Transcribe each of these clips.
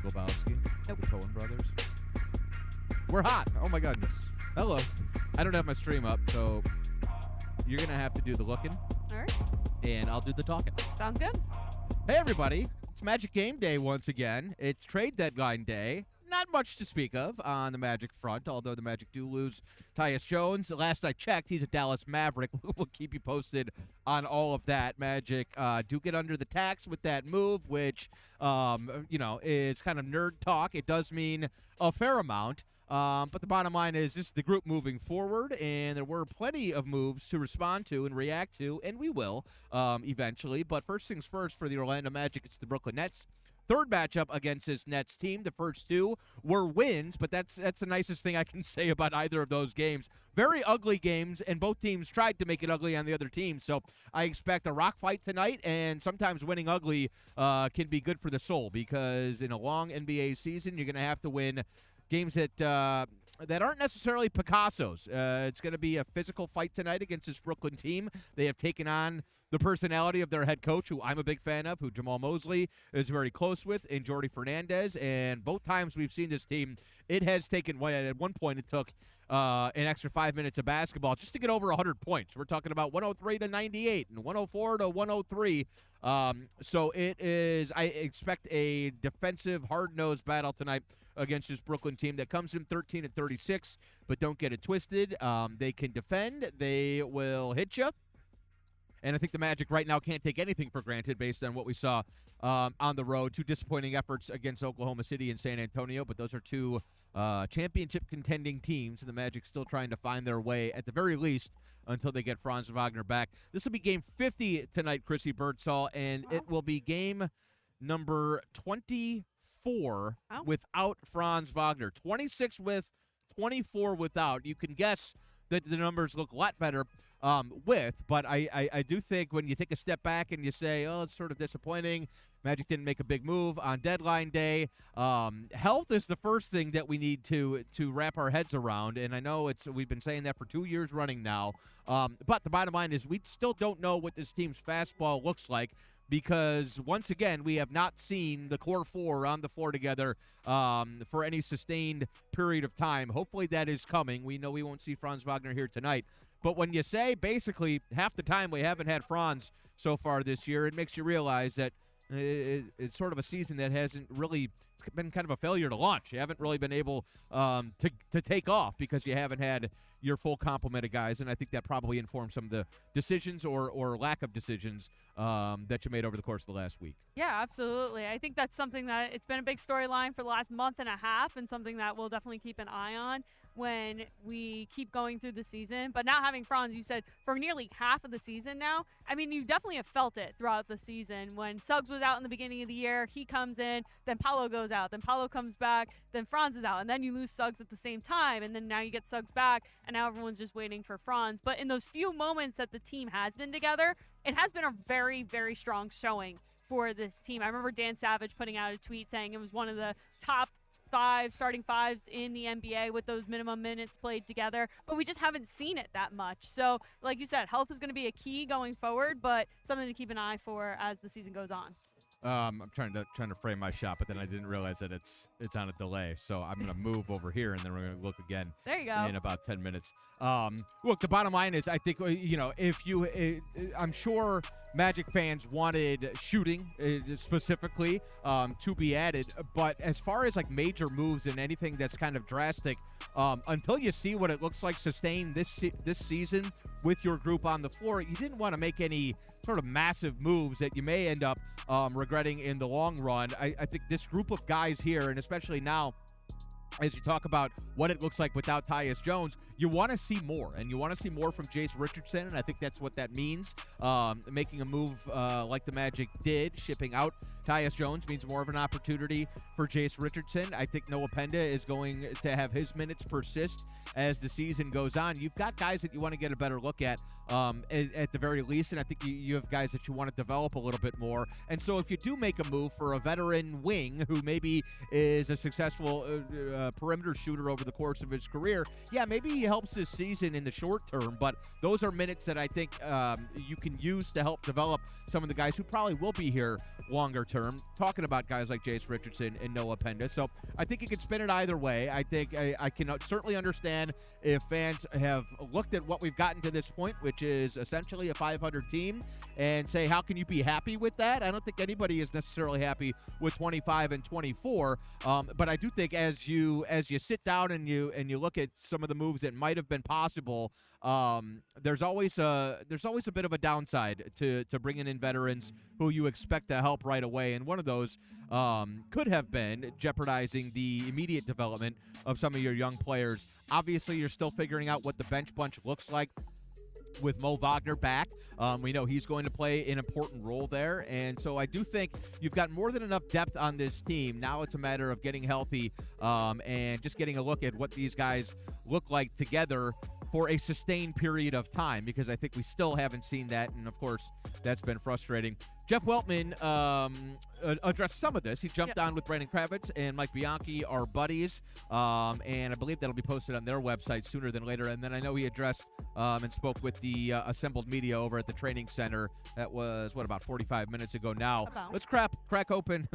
Globowski, Nope. the Coen brothers. We're hot. Oh my goodness. Hello. I don't have my stream up, so you're going to have to do the looking, All right. and I'll do the talking. Sounds good. Hey, everybody. It's Magic Game Day once again. It's trade deadline day. Not much to speak of on the Magic front, although the Magic do lose Tyus Jones. Last I checked, he's a Dallas Maverick. We'll keep you posted on all of that. Magic do get under the tax with that move, which, is kind of nerd talk. It does mean a fair amount. But the bottom line is this is the group moving forward, and there were plenty of moves to respond to and react to, and we will eventually. But first things first for the Orlando Magic, it's the Brooklyn Nets. Third matchup against this Nets team. The first two were wins, but that's the nicest thing I can say about either of those games. Very ugly games, and both teams tried to make it ugly on the other team. So I expect a rock fight tonight, and sometimes winning ugly can be good for the soul, because in a long NBA season, you're going to have to win games that aren't necessarily Picasso's. It's going to be a physical fight tonight against this Brooklyn team. They have taken on the personality of their head coach, who I'm a big fan of, who Jamal Mosley is very close with, and Jordi Fernandez. And both times we've seen this team, it has taken, at one point it took an extra 5 minutes of basketball just to get over 100 points. We're talking about 103 to 98 and 104 to 103. So it is, I expect a defensive, hard-nosed battle tonight against this Brooklyn team that comes in 13 and 36, but don't get it twisted. They can defend. They will hit you. And I think the Magic right now can't take anything for granted based on what we saw on the road. Two disappointing efforts against Oklahoma City and San Antonio, but those are two championship contending teams, and the Magic still trying to find their way, at the very least, until they get Franz Wagner back. This will be game 50 tonight, Chrissy Birdsall, and it will be game number 24 without Franz Wagner. 26 with, 24 without. You can guess that the numbers look a lot better but I do think when you take a step back and you say, oh, it's sort of disappointing, Magic didn't make a big move on deadline day. Health is the first thing that we need to wrap our heads around, and I know we've been saying that for 2 years running now. But the bottom line is we still don't know what this team's fastball looks like, because once again, we have not seen the core four on the floor together for any sustained period of time. Hopefully that is coming. We know we won't see Franz Wagner here tonight. But when you say basically half the time we haven't had Franz so far this year, it makes you realize that it's sort of a season that hasn't really – it's been kind of a failure to launch. You haven't really been able to take off because you haven't had your full complement of guys, and I think that probably informs some of the decisions or lack of decisions that you made over the course of the last week. Yeah, absolutely. I think that's something that it's been a big storyline for the last month and a half, and something that we'll definitely keep an eye on when we keep going through the season. But now having Franz, you said, for nearly half of the season now, I mean, you definitely have felt it throughout the season. When Suggs was out in the beginning of the year, he comes in, then Paolo goes out, then Paolo comes back, then Franz is out, and then you lose Suggs at the same time, and then now you get Suggs back, and now everyone's just waiting for Franz. But in those few moments that the team has been together, it has been a very, very strong showing for this team. I remember Dan Savage putting out a tweet saying it was one of the top starting fives in the NBA with those minimum minutes played together, but we just haven't seen it that much. So, like you said, health is going to be a key going forward, but something to keep an eye for as the season goes on. I'm trying to frame my shot, but then I didn't realize that it's on a delay. So I'm going to move over here, and then we're going to look again. There you go. In about 10 minutes. Look, the bottom line is, I think I'm sure Magic fans wanted shooting specifically to be added, but as far as like major moves and anything that's kind of drastic, until you see what it looks like sustained this season with your group on the floor, you didn't want to make any sort of massive moves that you may end up regretting in the long run. I think this group of guys here, and especially now, as you talk about what it looks like without Tyus Jones, you want to see more, and you want to see more from Jace Richardson, and I think that's what that means. Making a move like the Magic did, shipping out Tyus Jones, means more of an opportunity for Jace Richardson. I think Noah Penda is going to have his minutes persist as the season goes on. You've got guys that you want to get a better look at the very least, and I think you have guys that you want to develop a little bit more. And so if you do make a move for a veteran wing who maybe is a successful perimeter shooter over the course of his career, yeah, maybe he helps this season in the short term, but those are minutes that I think you can use to help develop some of the guys who probably will be here longer term, talking about guys like Jace Richardson and Noah Penda. So I think you can spin it either way. I think I can certainly understand if fans have looked at what we've gotten to this point, which is essentially a 500 team, and say, how can you be happy with that? I don't think anybody is necessarily happy with 25 and 24. But I do think as you sit down and you look at some of the moves that might have been possible, there's always a bit of a downside to bringing in veterans who you expect to help right away, and one of those could have been jeopardizing the immediate development of some of your young players. Obviously, you're still figuring out what the bench bunch looks like with Mo Wagner back. We know he's going to play an important role there, and so I do think you've got more than enough depth on this team. Now it's a matter of getting healthy and just getting a look at what these guys look like together for a sustained period of time, because I think we still haven't seen that, and of course that's been frustrating. Jeff Weltman addressed some of this. He jumped on with Brandon Kravitz and Mike Bianchi, our buddies, and I believe that'll be posted on their website sooner than later. And then I know he addressed and spoke with the assembled media over at the training center. That was, about 45 minutes ago now. Let's crack open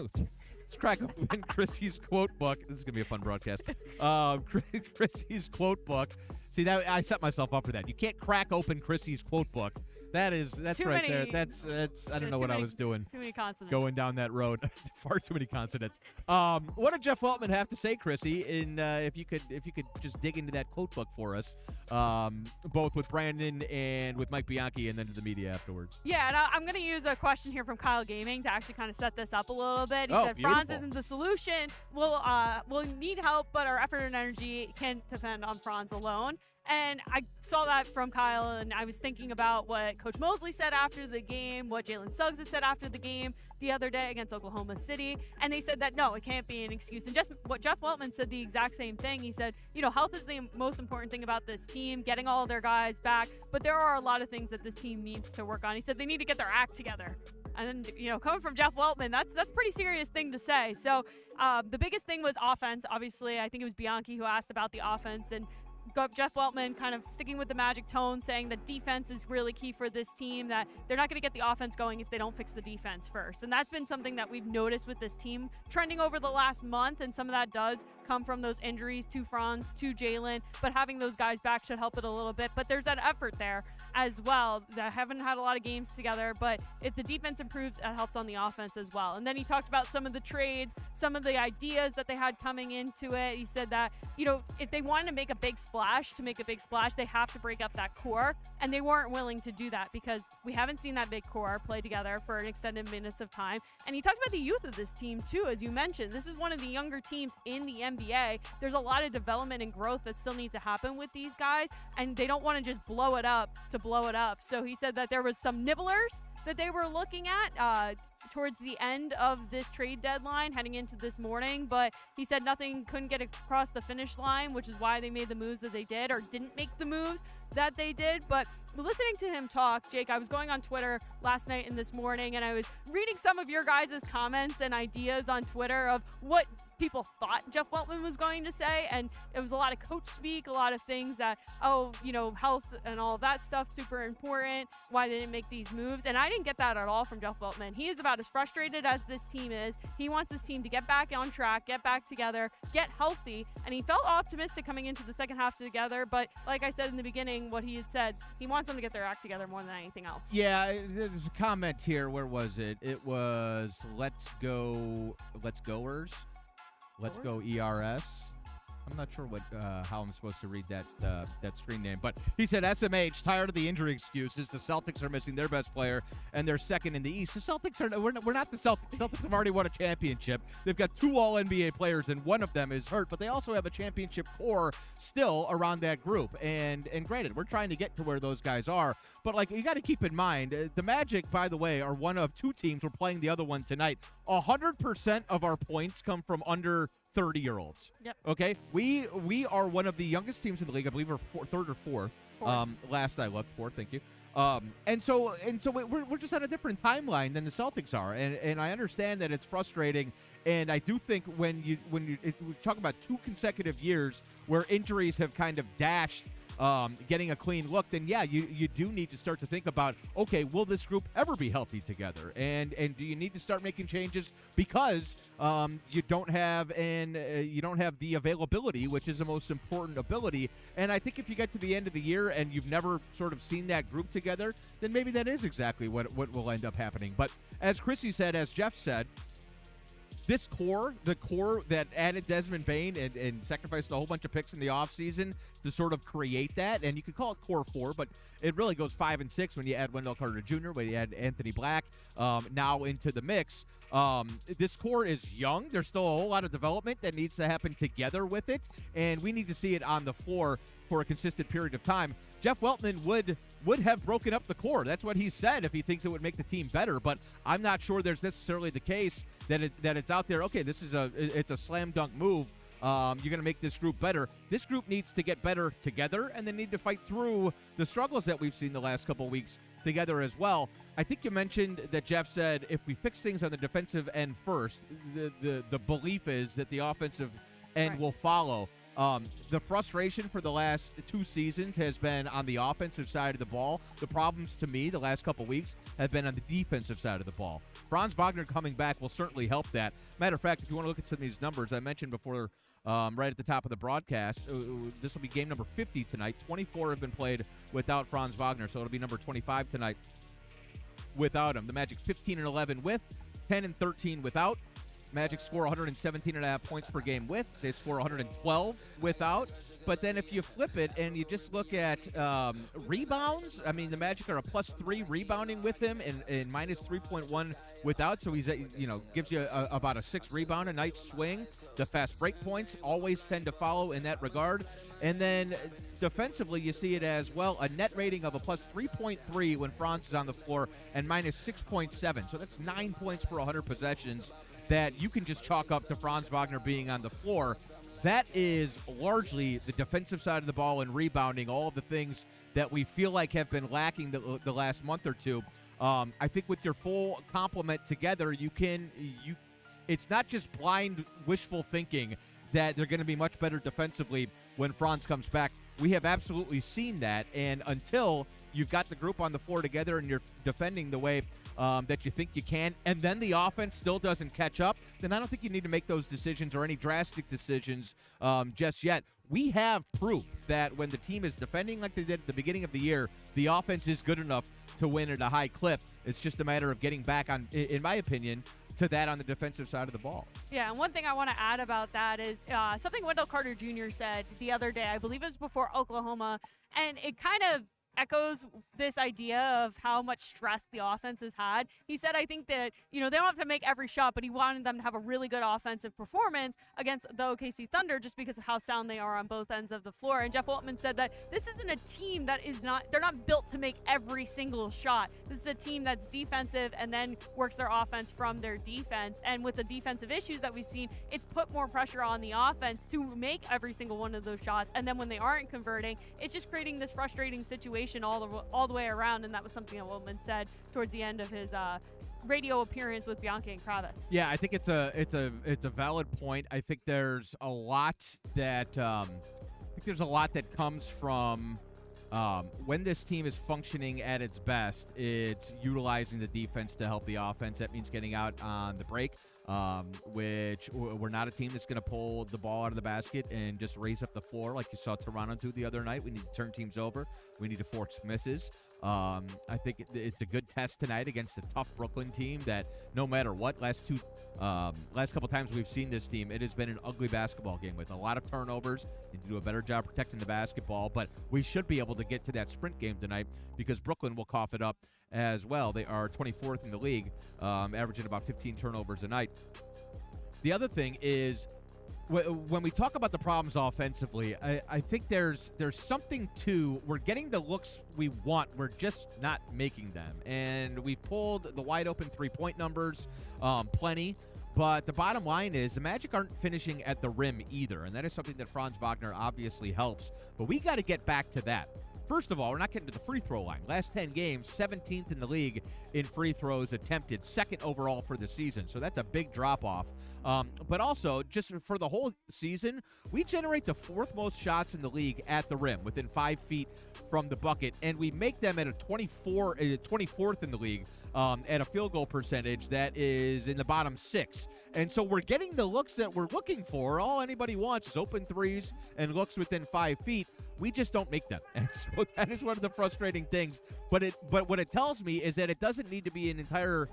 Chrissy's quote book. This is going to be a fun broadcast. Chrissy's quote book. See, that I set myself up for that. You can't crack open Chrissy's quote book. That's too right many, there. That's I don't know what I was doing. Too many consonants. Going down that road. Far too many consonants. What did Jeff Weltman have to say, Chrissy? And if you could just dig into that quote book for us, both with Brandon and with Mike Bianchi, and then to the media afterwards. Yeah, and I'm going to use a question here from Kyle Gaming to actually kind of set this up a little bit. He said, beautiful. Franz isn't the solution. We'll need help, but our effort and energy can't depend on Franz alone. And I saw that from Kyle, and I was thinking about what Coach Mosley said after the game, what Jalen Suggs had said after the game the other day against Oklahoma City. And they said that, no, it can't be an excuse. And just what Jeff Weltman said, the exact same thing. He said, health is the most important thing about this team, getting all of their guys back. But there are a lot of things that this team needs to work on. He said they need to get their act together. And, coming from Jeff Weltman, that's a pretty serious thing to say. So the biggest thing was offense. Obviously, I think it was Bianchi who asked about the offense, and Jeff Weltman kind of sticking with the magic tone, saying that defense is really key for this team, that they're not going to get the offense going if they don't fix the defense first. And that's been something that we've noticed with this team trending over the last month, and some of that does come from those injuries to Franz, to Jalen, but having those guys back should help it a little bit. But there's that effort there as well. They haven't had a lot of games together, but if the defense improves, that helps on the offense as well. And then he talked about some of the trades, some of the ideas that they had coming into it. He said that, if they wanted to make a big splash, they have to break up that core, and they weren't willing to do that because we haven't seen that big core play together for an extended minutes of time. And he talked about the youth of this team too, as you mentioned. This is one of the younger teams in the NBA. There's a lot of development and growth that still needs to happen with these guys, and they don't want to just blow it up to blow it up. So he said that there was some nibblers that they were looking at towards the end of this trade deadline heading into this morning, but he said nothing couldn't get across the finish line, which is why they made the moves that they did, or didn't make the moves that they did. But listening to him talk, Jake, I was going on Twitter last night and this morning, and I was reading some of your guys' comments and ideas on Twitter of what people thought Jeff Weltman was going to say, and it was a lot of coach speak, a lot of things that, health and all that stuff super important, why they didn't make these moves, and I didn't get that at all from Jeff Weltman. He is about as frustrated as this team is. He wants this team to get back on track, get back together, get healthy, and he felt optimistic coming into the second half together, but like I said in the beginning, what he had said, he wants them to get their act together more than anything else. Yeah, there's a comment here. Where was it? It was Let's Goers. Let's Go ERS. I'm not sure how I'm supposed to read that screen name, but he said SMH tired of the injury excuses. The Celtics are missing their best player, and they're second in the East. The Celtics we're not the Celtics. The Celtics have already won a championship. They've got 2 All-NBA players, and one of them is hurt, but they also have a championship core still around that group. And granted, we're trying to get to where those guys are, but you got to keep in mind the Magic, by the way, are one of 2 teams. We're playing the other one tonight. 100% of our points come from under 30-year-olds. Yep. Okay? We are one of the youngest teams in the league. I believe we're third or fourth. Last I looked, fourth. Thank you. And so we're just on a different timeline than the Celtics are, and I understand that it's frustrating. And I do think when we talk about 2 consecutive years where injuries have kind of dashed getting a clean look, then yeah, you do need to start to think about, okay, will this group ever be healthy together? And do you need to start making changes because you don't have the availability, which is the most important ability. And I think if you get to the end of the year and you've never sort of seen that group together, then maybe that is exactly what will end up happening. But as Chrissy said, as Jeff said, this core, the core that added Desmond Bain and sacrificed a whole bunch of picks in the offseason to sort of create that, and you could call it core 4, but it really goes 5 and 6 when you add Wendell Carter Jr., when you add Anthony Black now into the mix. This core is young. There's still a whole lot of development that needs to happen together with it, and we need to see it on the floor for a consistent period of time. Jeff Weltman would have broken up the core. That's what he said if he thinks it would make the team better, but I'm not sure there's necessarily the case that it's out there, okay, it's a slam dunk move. You're going to make this group better. This group needs to get better together, and they need to fight through the struggles that we've seen the last couple of weeks together as well. I think you mentioned that Jeff said if we fix things on the defensive end first, the belief is that the offensive end will follow. The frustration for the last 2 seasons has been on the offensive side of the ball. The problems to me the last couple weeks have been on the defensive side of the ball. Franz Wagner coming back will certainly help that. Matter of fact, if you want to look at some of these numbers, I mentioned before right at the top of the broadcast, this will be game number 50 tonight. 24 have been played without Franz Wagner, so it'll be number 25 tonight without him. The Magic 15-11 with, 10-13 without. Magic score 117.5 points per game with. They score 112 without. But then if you flip it and you just look at rebounds, I mean, the Magic are a +3 rebounding with him and minus 3.1 without. So he's, gives you about a 6 rebound a night swing. The fast break points always tend to follow in that regard. And then defensively, you see it as well, a net rating of a +3.3 when Franz is on the floor and minus 6.7. So that's 9 points per 100 possessions that you can just chalk up to Franz Wagner being on the floor. That is largely the defensive side of the ball and rebounding, all of the things that we feel like have been lacking the last month or two. I think with your full complement together, it's not just blind wishful thinking that they're going to be much better defensively when Franz comes back. We have absolutely seen that, and until you've got the group on the floor together and you're defending the way that you think you can, and then the offense still doesn't catch up, then I don't think you need to make those decisions or any drastic decisions just yet. We have proof that when the team is defending like they did at the beginning of the year, the offense is good enough to win at a high clip. It's just a matter of getting back on, in my opinion, to that on the defensive side of the ball. Yeah, and one thing I want to add about that is something Wendell Carter Jr. said the other day, I believe it was before Oklahoma, and it kind of echoes this idea of how much stress the offense has had. He said, I think that, they don't have to make every shot, but he wanted them to have a really good offensive performance against the OKC Thunder just because of how sound they are on both ends of the floor. And Jeff Weltman said that this isn't a team they're not built to make every single shot. This is a team that's defensive and then works their offense from their defense. And with the defensive issues that we've seen, it's put more pressure on the offense to make every single one of those shots. And then when they aren't converting, it's just creating this frustrating situation all the way around, and that was something that Wilman said towards the end of his radio appearance with Bianchi and Kravitz. Yeah, I think it's a valid point. I think there's a lot that comes from when this team is functioning at its best. It's utilizing the defense to help the offense. That means getting out on the break. Which we're not a team that's going to pull the ball out of the basket and just raise up the floor like you saw Toronto do the other night. We need to turn teams over. We need to force misses. I think it's a good test tonight against a tough Brooklyn team that no matter what, last couple times we've seen this team, it has been an ugly basketball game with a lot of turnovers. Need to do a better job protecting the basketball, but we should be able to get to that sprint game tonight because Brooklyn will cough it up as well. They are 24th in the league, averaging about 15 turnovers a night. The other thing is, when we talk about the problems offensively, I think there's something to, we're getting the looks we want, we're just not making them. And we've pulled the wide open 3-point numbers plenty, but the bottom line is the Magic aren't finishing at the rim either, and that is something that Franz Wagner obviously helps. But we got to get back to that. First of all, we're not getting to the free throw line. Last 10 games, 17th in the league in free throws attempted, second overall for the season. So that's a big drop-off. But also, just for the whole season, we generate the 4th most shots in the league at the rim, within 5 feet from the bucket, and we make them at a 24th in the league at a field goal percentage that is in the bottom 6. And so we're getting the looks that we're looking for. All anybody wants is open threes and looks within 5 feet. We just don't make them. And so that is one of the frustrating things. But what it tells me is that it doesn't need to be an entire,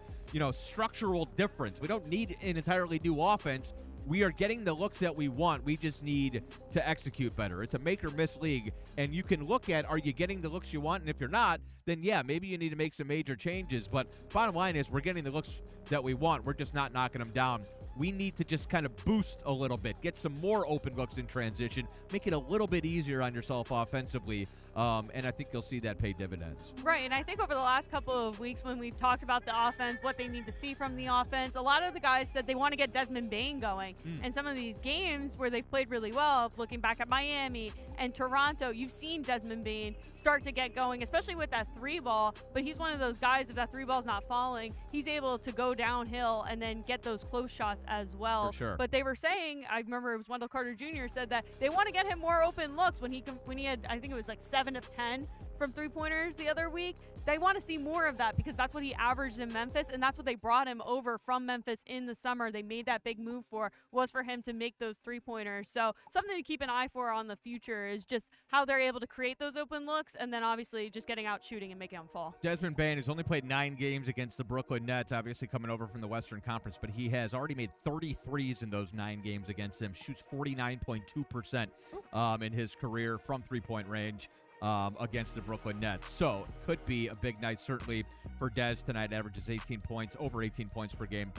structural difference. We don't need an entirely new offense. We are getting the looks that we want. We just need to execute better. It's a make or miss league, and you can look at, are you getting the looks you want? And if you're not, then yeah, maybe you need to make some major changes. But bottom line is we're getting the looks that we want. We're just not knocking them down. We need to just kind of boost a little bit, get some more open looks in transition, make it a little bit easier on yourself offensively, and I think you'll see that pay dividends. Right, and I think over the last couple of weeks when we've talked about the offense, what they need to see from the offense, a lot of the guys said they want to get Desmond Bane going. And some of these games where they've played really well, looking back at Miami and Toronto, you've seen Desmond Bane start to get going, especially with that 3-ball, but he's one of those guys, if that 3-ball's not falling, he's able to go downhill and then get those close shots as well. For sure. But they were saying, I remember it was Wendell Carter Jr. said that they want to get him more open looks when he had, I think it was like 7 of 10 from 3-pointers the other week. They want to see more of that because that's what he averaged in Memphis, and that's what they brought him over from Memphis in the summer. They made that big move was for him to make those 3-pointers. So something to keep an eye for on the future is just how they're able to create those open looks, and then obviously just getting out shooting and making them fall. Desmond Bane has only played 9 games against the Brooklyn Nets, obviously coming over from the Western Conference, but he has already made 33s in those 9 games against them, shoots 49.2% in his career from three-point range. Against the Brooklyn Nets. So it could be a big night, certainly, for Dez tonight. Averages 18 points, over 18 points per game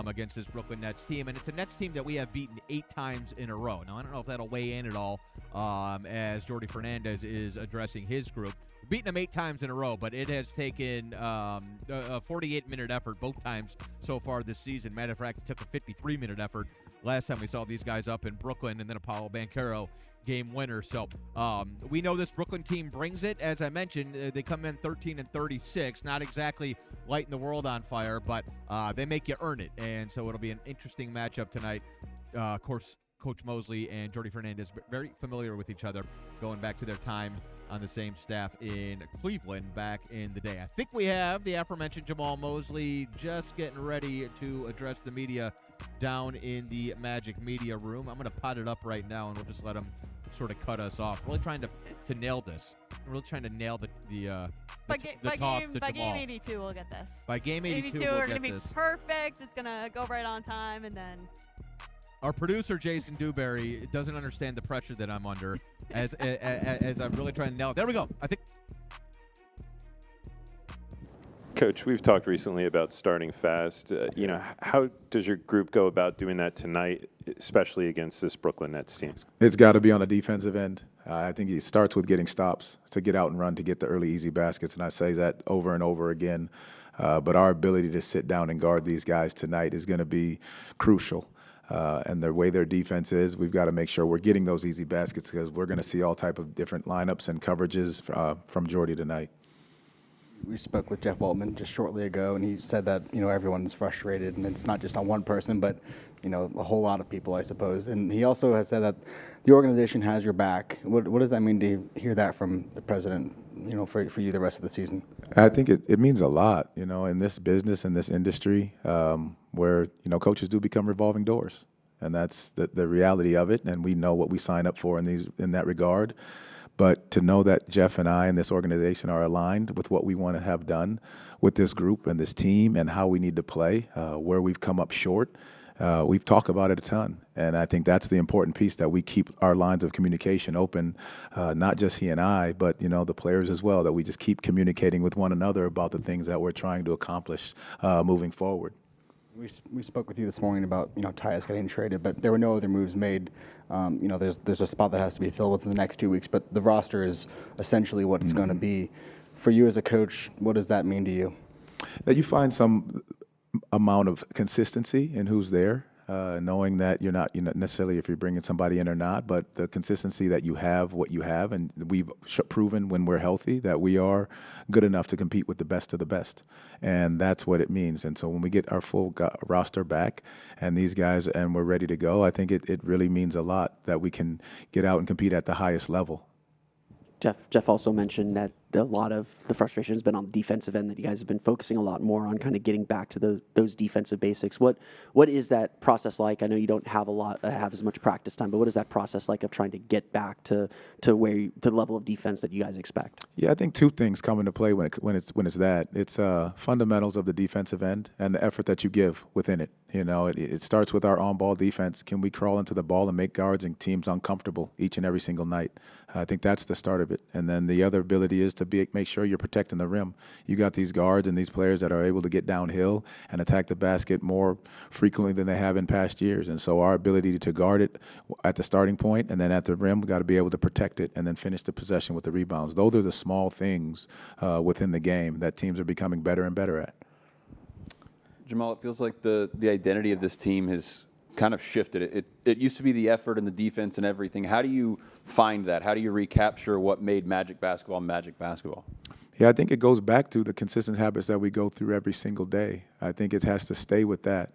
against this Brooklyn Nets team. And it's a Nets team that we have beaten 8 times in a row. Now, I don't know if that'll weigh in at all as Jordi Fernandez is addressing his group. We've beaten them 8 times in a row, but it has taken a 48-minute effort both times so far this season. Matter of fact, it took a 53-minute effort last time we saw these guys up in Brooklyn, and then Apollo Banchero game winner. So we know this Brooklyn team brings it. As I mentioned, they come in 13-36, not exactly lighting the world on fire, but they make you earn it. And so it'll be an interesting matchup tonight. Of course, Coach Mosley and Jordi Fernandez very familiar with each other, going back to their time on the same staff in Cleveland back in the day. I think we have the aforementioned Jamal Mosley just getting ready to address the media down in the Magic Media Room. I'm going to pot it up right now, and we'll just let him sort of cut us off. Really trying to nail this. We're really trying to nail the toss to Jamal. By game 82, we'll get this. By game 82 we'll we're get going to be this. perfect. It's going to go right on time, and then Our producer, Jason Dewberry, doesn't understand the pressure that I'm under as I'm really trying to nail it. There we go. I think. Coach, we've talked recently about starting fast. How does your group go about doing that tonight, especially against this Brooklyn Nets team? It's got to be on the defensive end. I think it starts with getting stops, to get out and run, to get the early, easy baskets, and I say that over and over again. But our ability to sit down and guard these guys tonight is going to be crucial. And the way their defense is, we've got to make sure we're getting those easy baskets because we're going to see all type of different lineups and coverages from Jordi tonight. We spoke with Jeff Waltman just shortly ago, and he said that everyone's frustrated, and it's not just on one person, but a whole lot of people, I suppose. And he also has said that the organization has your back. What does that mean to hear that from the president? For you the rest of the season. I think it means a lot. In this business, in this industry, where coaches do become revolving doors, and that's the reality of it. And we know what we sign up for in that regard. But to know that Jeff and I and this organization are aligned with what we want to have done with this group and this team and how we need to play, where we've come up short, we've talked about it a ton. And I think that's the important piece, that we keep our lines of communication open, not just he and I, but, the players as well, that we just keep communicating with one another about the things that we're trying to accomplish moving forward. We spoke with you this morning about Tyus getting traded, but there were no other moves made. There's a spot that has to be filled within the next 2 weeks, but the roster is essentially what it's going to be. For you as a coach, what does that mean to you? That you find some amount of consistency in who's there. knowing that you're not necessarily if you're bringing somebody in or not, but the consistency that you have what you have, and we've proven when we're healthy that we are good enough to compete with the best of the best, and that's what it means. And so when we get our full roster back and these guys and we're ready to go, I think it really means a lot that we can get out and compete at the highest level. Jeff also mentioned that a lot of the frustration has been on the defensive end, that you guys have been focusing a lot more on kind of getting back to those defensive basics. What is that process like? I know you don't have as much practice time, but what is that process like of trying to get back to where the level of defense that you guys expect? Yeah, I think two things come into play when it's that. It's fundamentals of the defensive end and the effort that you give within it. It starts with our on-ball defense. Can we crawl into the ball and make guards and teams uncomfortable each and every single night? I think that's the start of it. And then the other ability is to make sure you're protecting the rim. You got these guards and these players that are able to get downhill and attack the basket more frequently than they have in past years. And so our ability to guard it at the starting point and then at the rim, we got to be able to protect it and then finish the possession with the rebounds. Those are the small things within the game that teams are becoming better and better at. Jamal, it feels like the identity of this team has kind of shifted. It used to be the effort and the defense and everything. How do you find that? How do you recapture what made Magic basketball Magic basketball? Yeah, I think it goes back to the consistent habits that we go through every single day. I think it has to stay with that,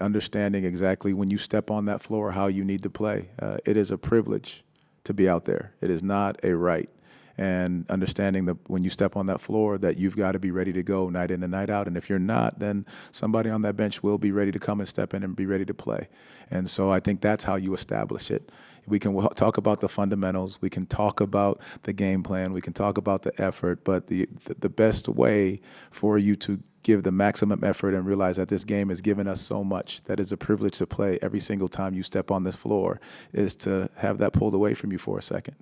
understanding exactly when you step on that floor how you need to play. It is a privilege to be out there. It is not a right. And understanding that when you step on that floor that you've got to be ready to go night in and night out. And if you're not, then somebody on that bench will be ready to come and step in and be ready to play. And so I think that's how you establish it. We can talk about the fundamentals. We can talk about the game plan. We can talk about the effort. But the best way for you to give the maximum effort and realize that this game has given us so much, that it's a privilege to play every single time you step on this floor, is to have that pulled away from you for a second.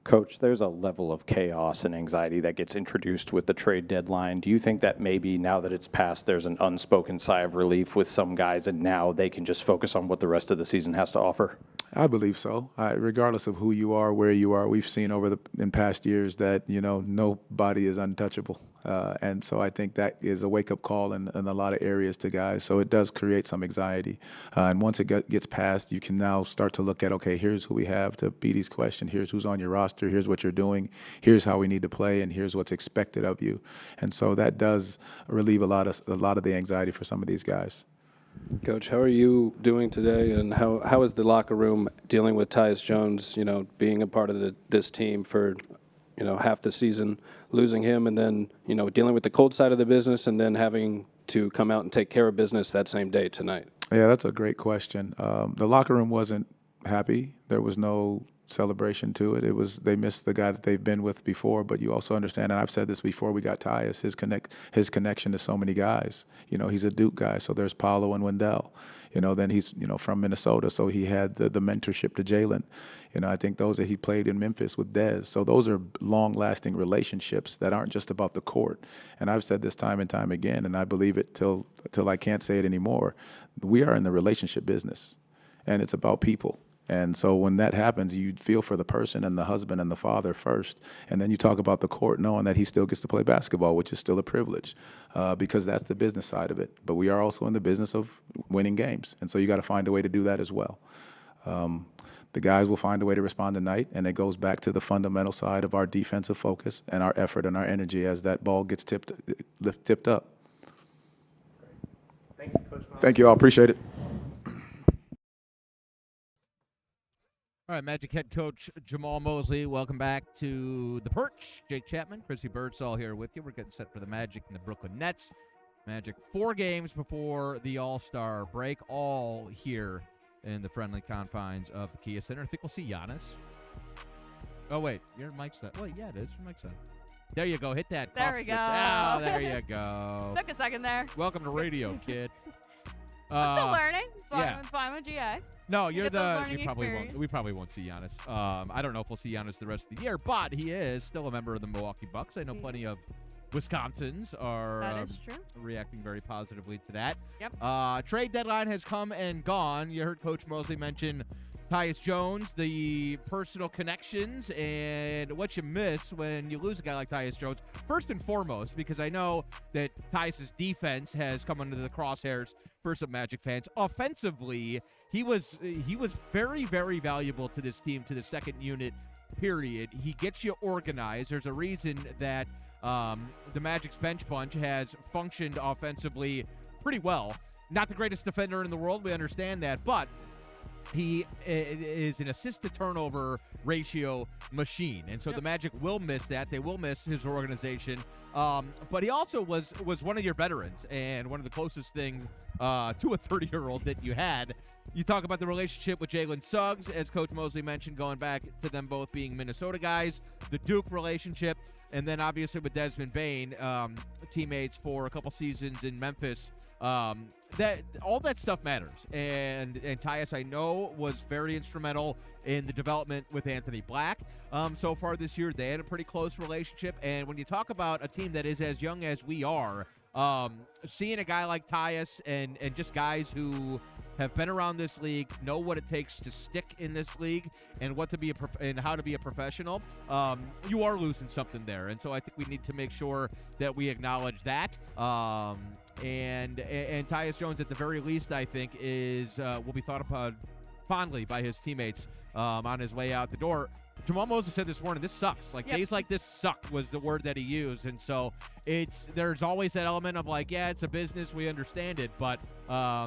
Coach, there's a level of chaos and anxiety that gets introduced with the trade deadline. Do you think that maybe now that it's passed, there's an unspoken sigh of relief with some guys and now they can just focus on what the rest of the season has to offer? I believe so. Regardless of who you are, where you are, we've seen in past years that, nobody is untouchable. And so I think that is a wake-up call in a lot of areas to guys. So it does create some anxiety. And once it gets passed, you can now start to look at, okay, here's who we have to be these questions. Here's who's on your roster. Here's what you're doing. Here's how we need to play. And here's what's expected of you. And so that does relieve a lot of the anxiety for some of these guys. Coach, how are you doing today, and how is the locker room dealing with Tyus Jones, being a part of this team for, half the season, losing him, and then, dealing with the cold side of the business and then having to come out and take care of business that same day tonight? Yeah, that's a great question. The locker room wasn't happy. There was no celebration to it. They missed the guy that they've been with before, but you also understand, and I've said this before we got Tyus, his connection to so many guys. He's a Duke guy, so there's Paolo and Wendell. Then he's, from Minnesota, so he had the mentorship to Jalen. I think those that he played in Memphis with Dez. So those are long-lasting relationships that aren't just about the court. And I've said this time and time again, and I believe it till I can't say it anymore. We are in the relationship business, and it's about people. And so when that happens, you feel for the person and the husband and the father first. And then you talk about the court knowing that he still gets to play basketball, which is still a privilege because that's the business side of it. But we are also in the business of winning games. And so you got to find a way to do that as well. The guys will find a way to respond tonight, and it goes back to the fundamental side of our defensive focus and our effort and our energy as that ball gets tipped up. Thank you, Coach. Thank you all. Appreciate it. All right, Magic head coach Jamal Mosley, welcome back to the Perch. Jake Chapman, Chrissy Birdsall here with you. We're getting set for the Magic and the Brooklyn Nets. Magic 4 games before the All-Star break, all here in the friendly confines of the Kia Center. I think we'll see Giannis. Oh, wait, your mic's not. Well, yeah, it is. Your mic's on. There you go. Hit that. There we go. Oh, there you go. Took a second there. Welcome to radio, kid. I'm still learning. Yeah. It's fine with GA. No, You probably won't. We probably won't see Giannis. I don't know if we'll see Giannis the rest of the year, but he is still a member of the Milwaukee Bucks. I know plenty of Wisconsins are That is true. reacting very positively to that. Yep. Trade deadline has come and gone. You heard Coach Mosley mention Tyus Jones, the personal connections, and what you miss when you lose a guy like Tyus Jones. First and foremost, because I know that Tyus's defense has come under the crosshairs for some Magic fans. Offensively, he was very, very valuable to this team, to the second unit, period. He gets you organized. There's a reason that the Magic's bench bunch has functioned offensively pretty well. Not the greatest defender in the world, we understand that, but he is an assist-to-turnover ratio machine, and so the Magic will miss that. They will miss his organization, but he also was one of your veterans and one of the closest things to a 30-year-old that you had. You talk about the relationship with Jalen Suggs, as Coach Mosley mentioned, going back to them both being Minnesota guys, the Duke relationship, and then obviously with Desmond Bane, teammates for a couple seasons in Memphis. That all that stuff matters, and Tyus, I know, was very instrumental in the development with Anthony Black. So far this year, they had a pretty close relationship, and when you talk about a team that is as young as we are, seeing a guy like Tyus and just guys who have been around this league, know what it takes to stick in this league, and what to be and how to be a professional, you are losing something there, and so I think we need to make sure that we acknowledge that. And Tyus Jones, at the very least, I think, will be thought upon fondly by his teammates on his way out the door. Jamal Moses said this morning, this sucks. Days like this suck was the word that he used. And so there's always that element of yeah, it's a business, we understand it, but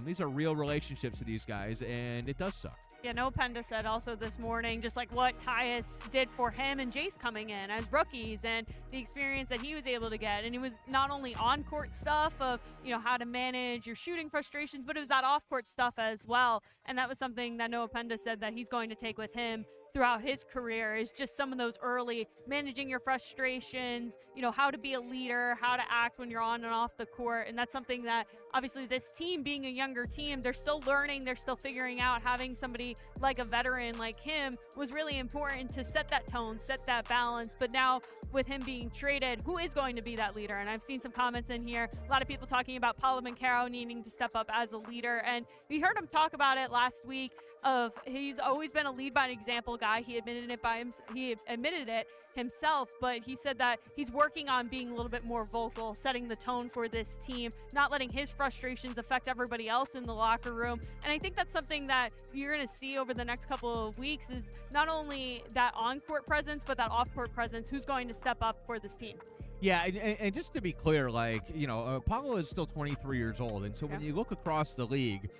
these are real relationships with these guys, and it does suck. Yeah, Noah Penda said also this morning, just like what Tyus did for him and Jace coming in as rookies and the experience that he was able to get. And it was not only on-court stuff of, how to manage your shooting frustrations, but it was that off-court stuff as well. And that was something that Noah Penda said that he's going to take with him throughout his career, is just some of those early managing your frustrations, how to be a leader, how to act when you're on and off the court. And that's something that obviously this team, being a younger team, they're still learning, they're still figuring out. Having somebody like a veteran like him was really important to set that tone, set that balance. But now with him being traded, who is going to be that leader? And I've seen some comments in here, a lot of people talking about Paolo Banchero needing to step up as a leader. And we heard him talk about it last week of he's always been a lead by example guy. He admitted it himself, but he said that he's working on being a little bit more vocal, setting the tone for this team, not letting his frustrations affect everybody else in the locker room. And I think that's something that you're going to see over the next couple of weeks, is not only that on-court presence, but that off-court presence. Who's going to step up for this team? Yeah, and just to be clear, Paolo is still 23 years old, and so when you look across the league,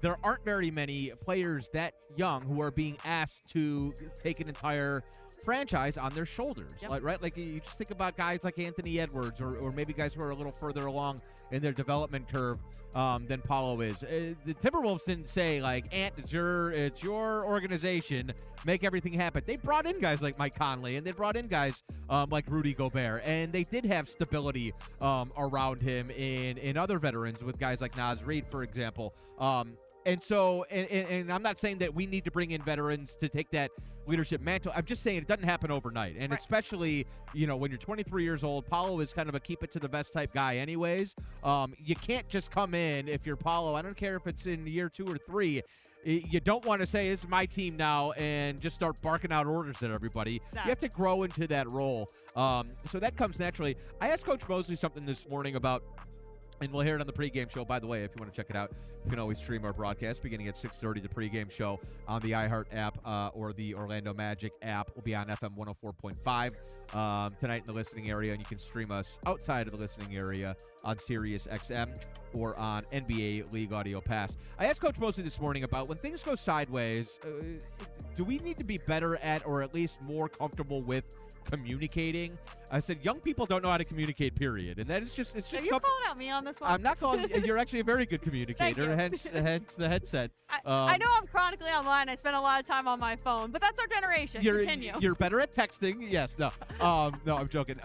there aren't very many players that young who are being asked to take an entire franchise on their shoulders. Right? You just think about guys like Anthony Edwards, or maybe guys who are a little further along in their development curve than Paolo is. The Timberwolves didn't say, Ant, it's your organization, make everything happen. They brought in guys like Mike Conley, and they brought in guys like Rudy Gobert, and they did have stability around him in other veterans with guys like Naz Reid, for example. And so, and I'm not saying that we need to bring in veterans to take that leadership mantle. I'm just saying it doesn't happen overnight. And especially, when you're 23 years old, Paolo is kind of a keep it to the vest type guy anyways. You can't just come in if you're Paolo. I don't care if it's in year 2 or 3. You don't want to say, this is my team now, and just start barking out orders at everybody. Exactly. You have to grow into that role. So that comes naturally. I asked Coach Mosley something this morning about, and we'll hear it on the pregame show. By the way, if you want to check it out, you can always stream our broadcast beginning at 6:30, the pregame show on the iHeart app or the Orlando Magic app. We'll be on FM 104.5 tonight in the listening area, and you can stream us outside of the listening area on Sirius XM or on NBA League Audio Pass. I asked Coach Mosley this morning about when things go sideways, do we need to be better at, or at least more comfortable with, communicating? I said, young people don't know how to communicate, period. And that is just, it's just. Are you calling out me on this one? I'm not calling you. You're actually a very good communicator, hence the headset. I know I'm chronically online. I spend a lot of time on my phone, but that's our generation. Continue. You're better at texting. Yes. No. No, I'm joking.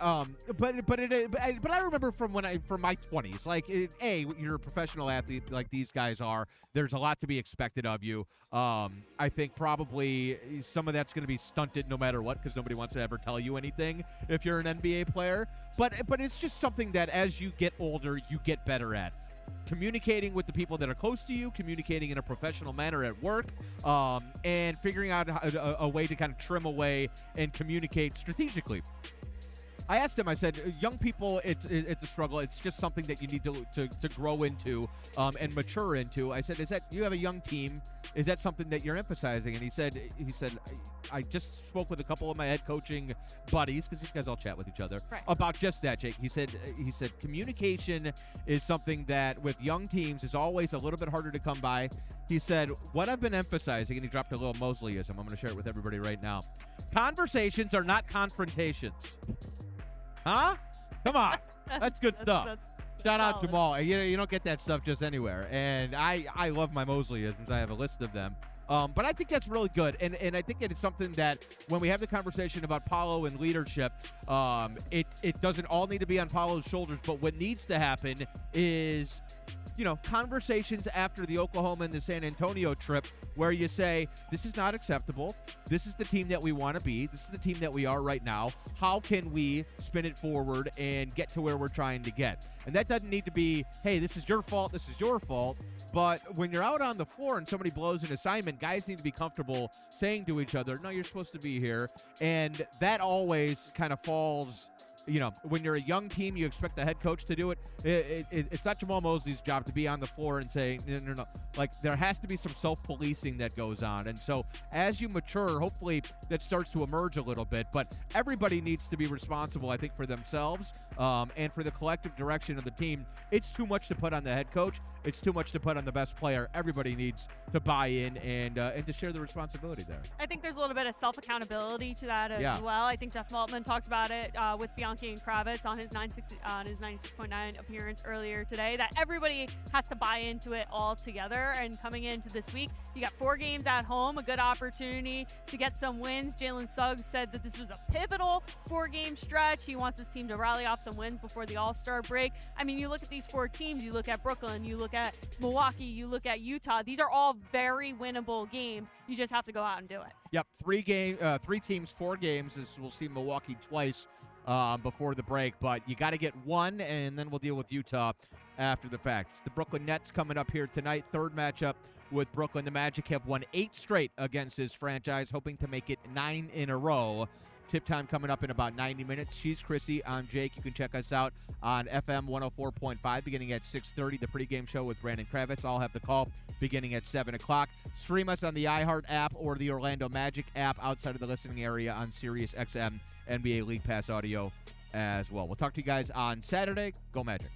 But I remember from my 20s, you're a professional athlete like these guys are. There's a lot to be expected of you. I think probably some of that's going to be stunted no matter what, because nobody wants to ever tell you anything if you're an NBA player. But it's just something that as you get older, you get better at. communicating with the people that are close to you, communicating in a professional manner at work, and figuring out a way to kind of trim away and communicate strategically. I asked him, I said, young people, it's a struggle. It's just something that you need to grow into and mature into. I said, you have a young team. Is that something that you're emphasizing? And he said, I just spoke with a couple of my head coaching buddies, because these guys all chat with each other, about just that, Jake. He said communication is something that with young teams is always a little bit harder to come by. He said, what I've been emphasizing, and he dropped a little Mosleyism. I'm going to share it with everybody right now. Conversations are not confrontations. Huh? Come on. That's good stuff. Shout out Jamal. You don't get that stuff just anywhere. And I love my Mosleyisms. I have a list of them. But I think that's really good. And I think it is something that when we have the conversation about Paulo and leadership, it doesn't all need to be on Paulo's shoulders. But what needs to happen is, conversations after the Oklahoma and the San Antonio trip where you say, this is not acceptable. This is the team that we want to be. This is the team that we are right now. How can we spin it forward and get to where we're trying to get? And that doesn't need to be, hey, this is your fault. This is your fault. But when you're out on the floor and somebody blows an assignment, guys need to be comfortable saying to each other, no, you're supposed to be here. And that always kind of falls, when you're a young team, you expect the head coach to do it. It's not Jamal Mosley's job to be on the floor and say, no. Like, there has to be some self-policing that goes on. And so as you mature, hopefully that starts to emerge a little bit. But everybody needs to be responsible, I think, for themselves and for the collective direction of the team. It's too much to put on the head coach. It's too much to put on the best player. Everybody needs to buy in and to share the responsibility there. I think there's a little bit of self-accountability to that as well. I think Jeff Maltman talked about it with Bianchi and Kravitz on his 96.9 appearance earlier today, that everybody has to buy into it all together. And coming into this week, you got 4 games at home, a good opportunity to get some wins. Jalen Suggs said that this was a pivotal 4-game stretch. He wants his team to rally off some wins before the All-Star break. I mean, you look at these 4 teams, you look at Brooklyn, you look at Milwaukee, you look at Utah. These are all very winnable games. You just have to go out and do it. Yep, 3 teams, 4 games. We'll see Milwaukee twice before the break, but you got to get 1, and then we'll deal with Utah after the fact. It's the Brooklyn Nets coming up here tonight, 3rd matchup with Brooklyn. The Magic have won 8 straight against this franchise, hoping to make it 9 in a row. Tip time coming up in about 90 minutes. She's Chrissy. I'm Jake. You can check us out on FM 104.5 beginning at 6:30. The pregame show with Brandon Kravitz. I'll have the call beginning at 7 o'clock. Stream us on the iHeart app or the Orlando Magic app outside of the listening area on Sirius XM NBA League Pass audio as well. We'll talk to you guys on Saturday. Go Magic.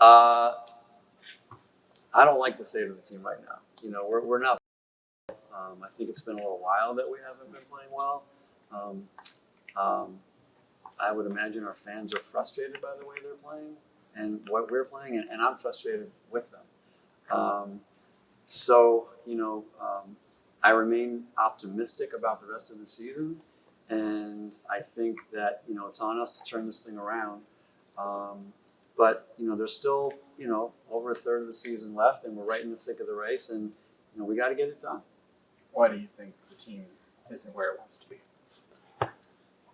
Uh, I don't like the state of the team right now. You know, we're not. I think it's been a little while that we haven't been playing well. Um, I would imagine our fans are frustrated by the way they're playing and what we're playing, and I'm frustrated with them. So, I remain optimistic about the rest of the season, and I think that, it's on us to turn this thing around. But, there's still, over a third of the season left, and we're right in the thick of the race, and, we got to get it done. Why do you think the team isn't where it wants to be?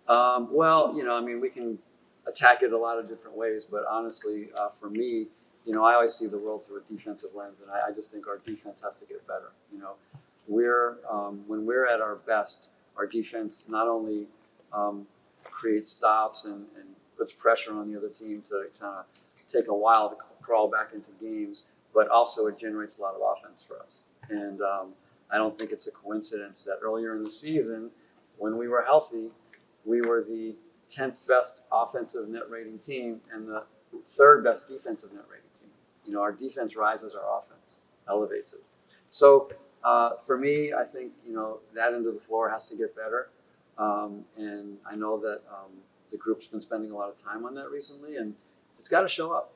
Well, we can attack it a lot of different ways, but honestly, for me, I always see the world through a defensive lens, and I just think our defense has to get better. When we're at our best, our defense not only creates stops and puts pressure on the other team to kind of take a while to crawl back into games, but also it generates a lot of offense for us. And I don't think it's a coincidence that earlier in the season, when we were healthy, we were the 10th best offensive net rating team and the 3rd best defensive net rating team. Our defense rises our offense, elevates it. So for me, I think, that end of the floor has to get better. And I know that the group's been spending a lot of time on that recently, and it's got to show up.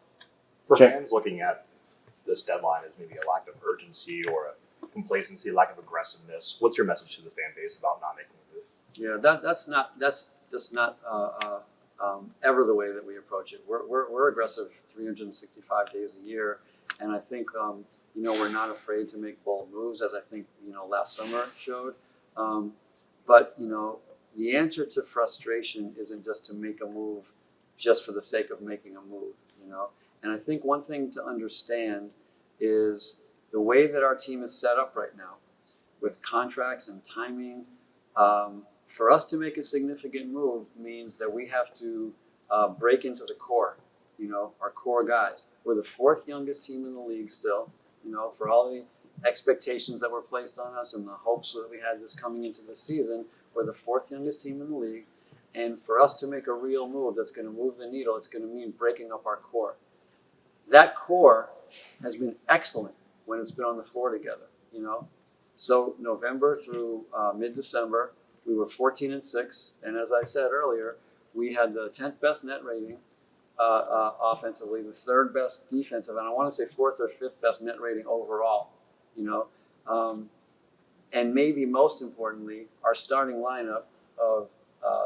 For fans looking at this deadline as maybe a lack of urgency or a complacency, lack of aggressiveness, what's your message to the fan base about not making a move? Yeah, that's just not ever the way that we approach it. We're aggressive 365 days a year, and I think we're not afraid to make bold moves, as I think last summer showed. But the answer to frustration isn't just to make a move just for the sake of making a move. And I think one thing to understand is the way that our team is set up right now, with contracts and timing. For us to make a significant move means that we have to break into the core, our core guys. We're the 4th youngest team in the league still, for all the expectations that were placed on us and the hopes that we had this coming into the season. We're the 4th youngest team in the league. And for us to make a real move that's going to move the needle, it's going to mean breaking up our core. That core has been excellent when it's been on the floor together, So November through mid-December, we were 14-6, and as I said earlier, we had the 10th best net rating offensively, the 3rd best defensive, and I want to say 4th or 5th best net rating overall. And maybe most importantly, our starting lineup of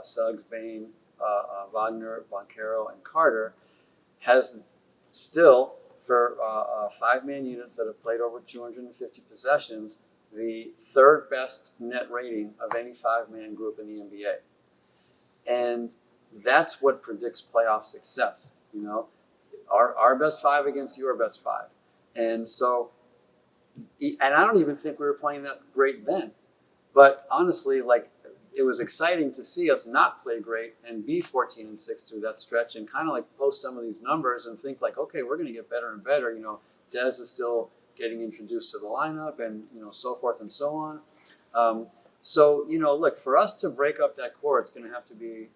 Suggs, Bain, Wagner, Boncaro, and Carter has still, for 5-man units that have played over 250 possessions, the 3rd best net rating of any 5-man group in the NBA. And that's what predicts playoff success. Our best 5 against your best 5. And so, and I don't even think we were playing that great then. But honestly, it was exciting to see us not play great and be 14-6 through that stretch and kind of post some of these numbers and think okay, we're going to get better and better. Dez is still getting introduced to the lineup and, so forth and so on. So, look, for us to break up that core, it's going to have to be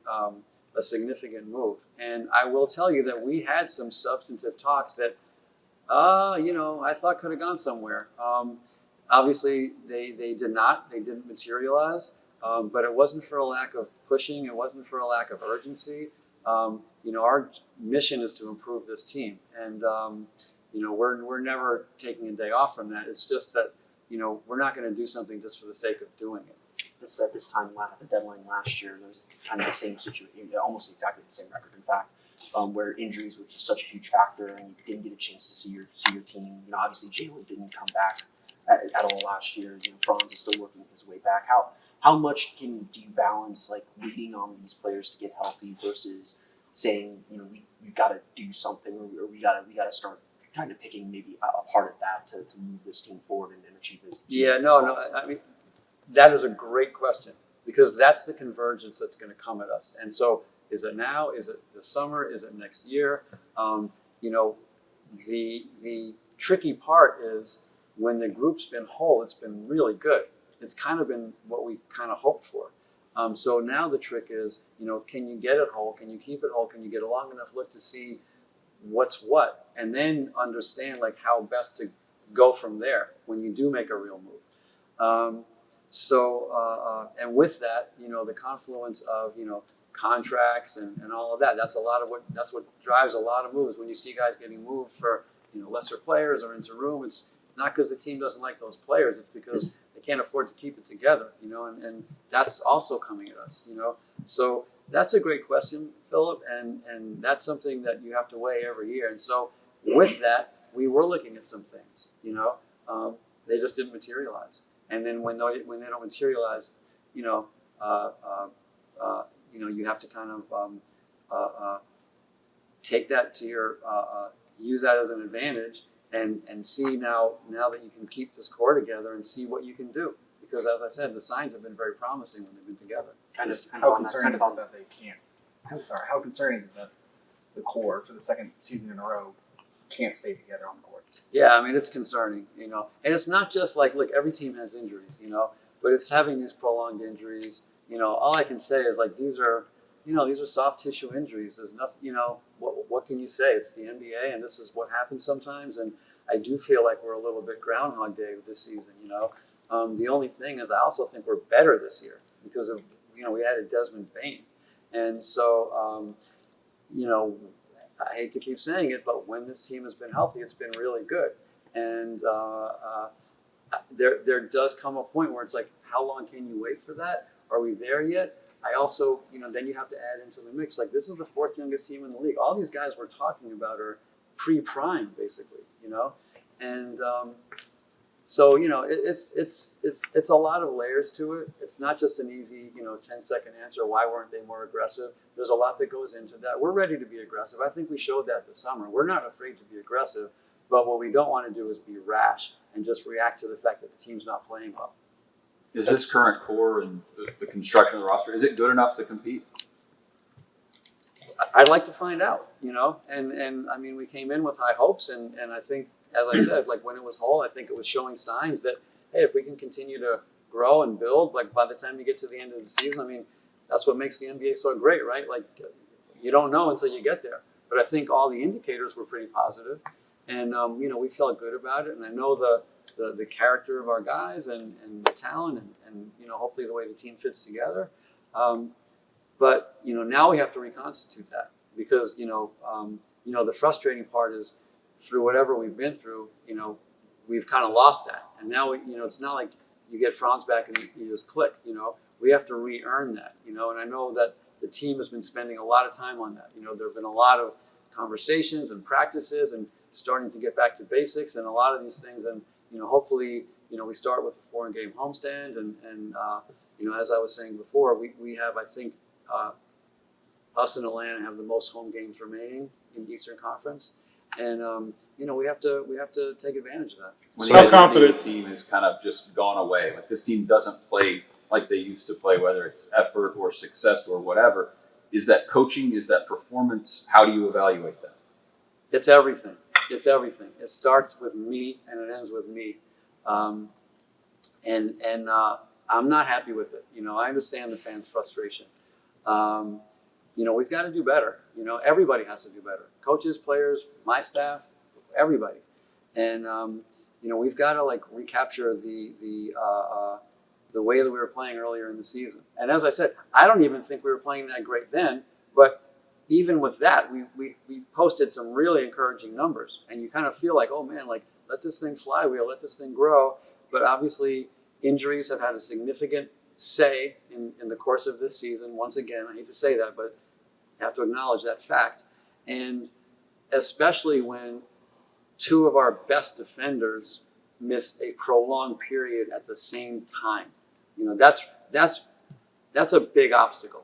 a significant move. And I will tell you that we had some substantive talks that, I thought could have gone somewhere. Obviously, they did not. They didn't materialize. But it wasn't for a lack of pushing. It wasn't for a lack of urgency. Our mission is to improve this team. And, we're never taking a day off from that. It's just that, we're not going to do something just for the sake of doing it. At this time at the deadline last year, there was kind of the same situation, almost exactly the same record, in fact, where injuries were just such a huge factor, and you didn't get a chance to see your team. Obviously Jalen didn't come back at all last year. Franz is still working his way back. How much do you balance waiting on these players to get healthy versus saying we've got to do something, or we got to start kind of picking maybe a part of that to move this team forward and achieve this? Yeah, no. I mean, that is a great question, because that's the convergence that's going to come at us. And so, is it now? Is it this summer? Is it next year? The tricky part is when the group's been whole, it's been really good. It's kind of been what we kind of hoped for. So now the trick is, can you get it whole? Can you keep it whole? Can you get a long enough look to see what's what, and then understand like how best to go from there when you do make a real move. And with that, the confluence of, contracts and all of that, that's what drives a lot of moves. When you see guys getting moved for, lesser players or into room, it's not because the team doesn't like those players, it's because they can't afford to keep it together, and that's also coming at us, So that's a great question, Philip, and that's something that you have to weigh every year. And so with that, we were looking at some things, they just didn't materialize. And then when they don't materialize, you have to kind of take that to your, use that as an advantage and see now that you can keep this core together and see what you can do. Because as I said, the signs have been very promising when they've been together. How concerning is it that they can't? How concerning is it that the core for the second season in a row can't stay together on the court? Yeah, I mean, it's concerning, and it's not just like, look, every team has injuries, but it's having these prolonged injuries. All I can say is like these are soft tissue injuries. There's nothing, what can you say? It's the NBA, and this is what happens sometimes. And I do feel like we're a little bit Groundhog Day with this season. The only thing is I also think we're better this year because of we added Desmond Bain, and so I hate to keep saying it, but when this team has been healthy, it's been really good. And there does come a point where it's like, how long can you wait for that? Are we there yet? I also, then you have to add into the mix, like this is the fourth youngest team in the league. All these guys we're talking about are pre-prime, basically, and so it's a lot of layers to it. It's not just an easy 10-second answer. Why weren't they more aggressive? There's a lot that goes into that. We're ready to be aggressive. I think we showed that this summer. We're not afraid to be aggressive, but what we don't want to do is be rash and just react to the fact that the team's not playing well. Is this current core and the construction of the roster, is it good enough to compete? I'd like to find out, and I mean, we came in with high hopes, and I think, as I said, like when it was whole, I think it was showing signs that, hey, if we can continue to grow and build, like by the time you get to the end of the season, I mean, that's what makes the NBA so great, right? Like you don't know until you get there. But I think all the indicators were pretty positive, and we felt good about it. And I know the character of our guys and the talent and hopefully the way the team fits together. But now we have to reconstitute that because the frustrating part is through whatever we've been through, we've kind of lost that. And now it's not like you get Franz back and you just click. We have to re-earn that. And I know that the team has been spending a lot of time on that. There have been a lot of conversations and practices and starting to get back to basics and a lot of these things. And hopefully, we start with a 4-game homestand, and as I was saying before, we have, I think, us and Atlanta have the most home games remaining in the Eastern Conference, and we have to take advantage of that. When the identity of the team has kind of just gone away, like this team doesn't play like they used to play, whether it's effort or success or whatever. Is that coaching? Is that performance? How do you evaluate that? It's everything. It's everything. It starts with me and it ends with me. I'm not happy with it. I understand the fans' frustration. We've got to do better. Everybody has to do better. Coaches, players, my staff, everybody. And we've got to like recapture the way that we were playing earlier in the season. And as I said, I don't even think we were playing that great then, but even with that, we posted some really encouraging numbers. And you kind of feel like, oh man, like let this thing fly, we'll let this thing grow. But obviously injuries have had a significant say in the course of this season. Once again, I hate to say that, but you have to acknowledge that fact. And especially when two of our best defenders miss a prolonged period at the same time. That's a big obstacle,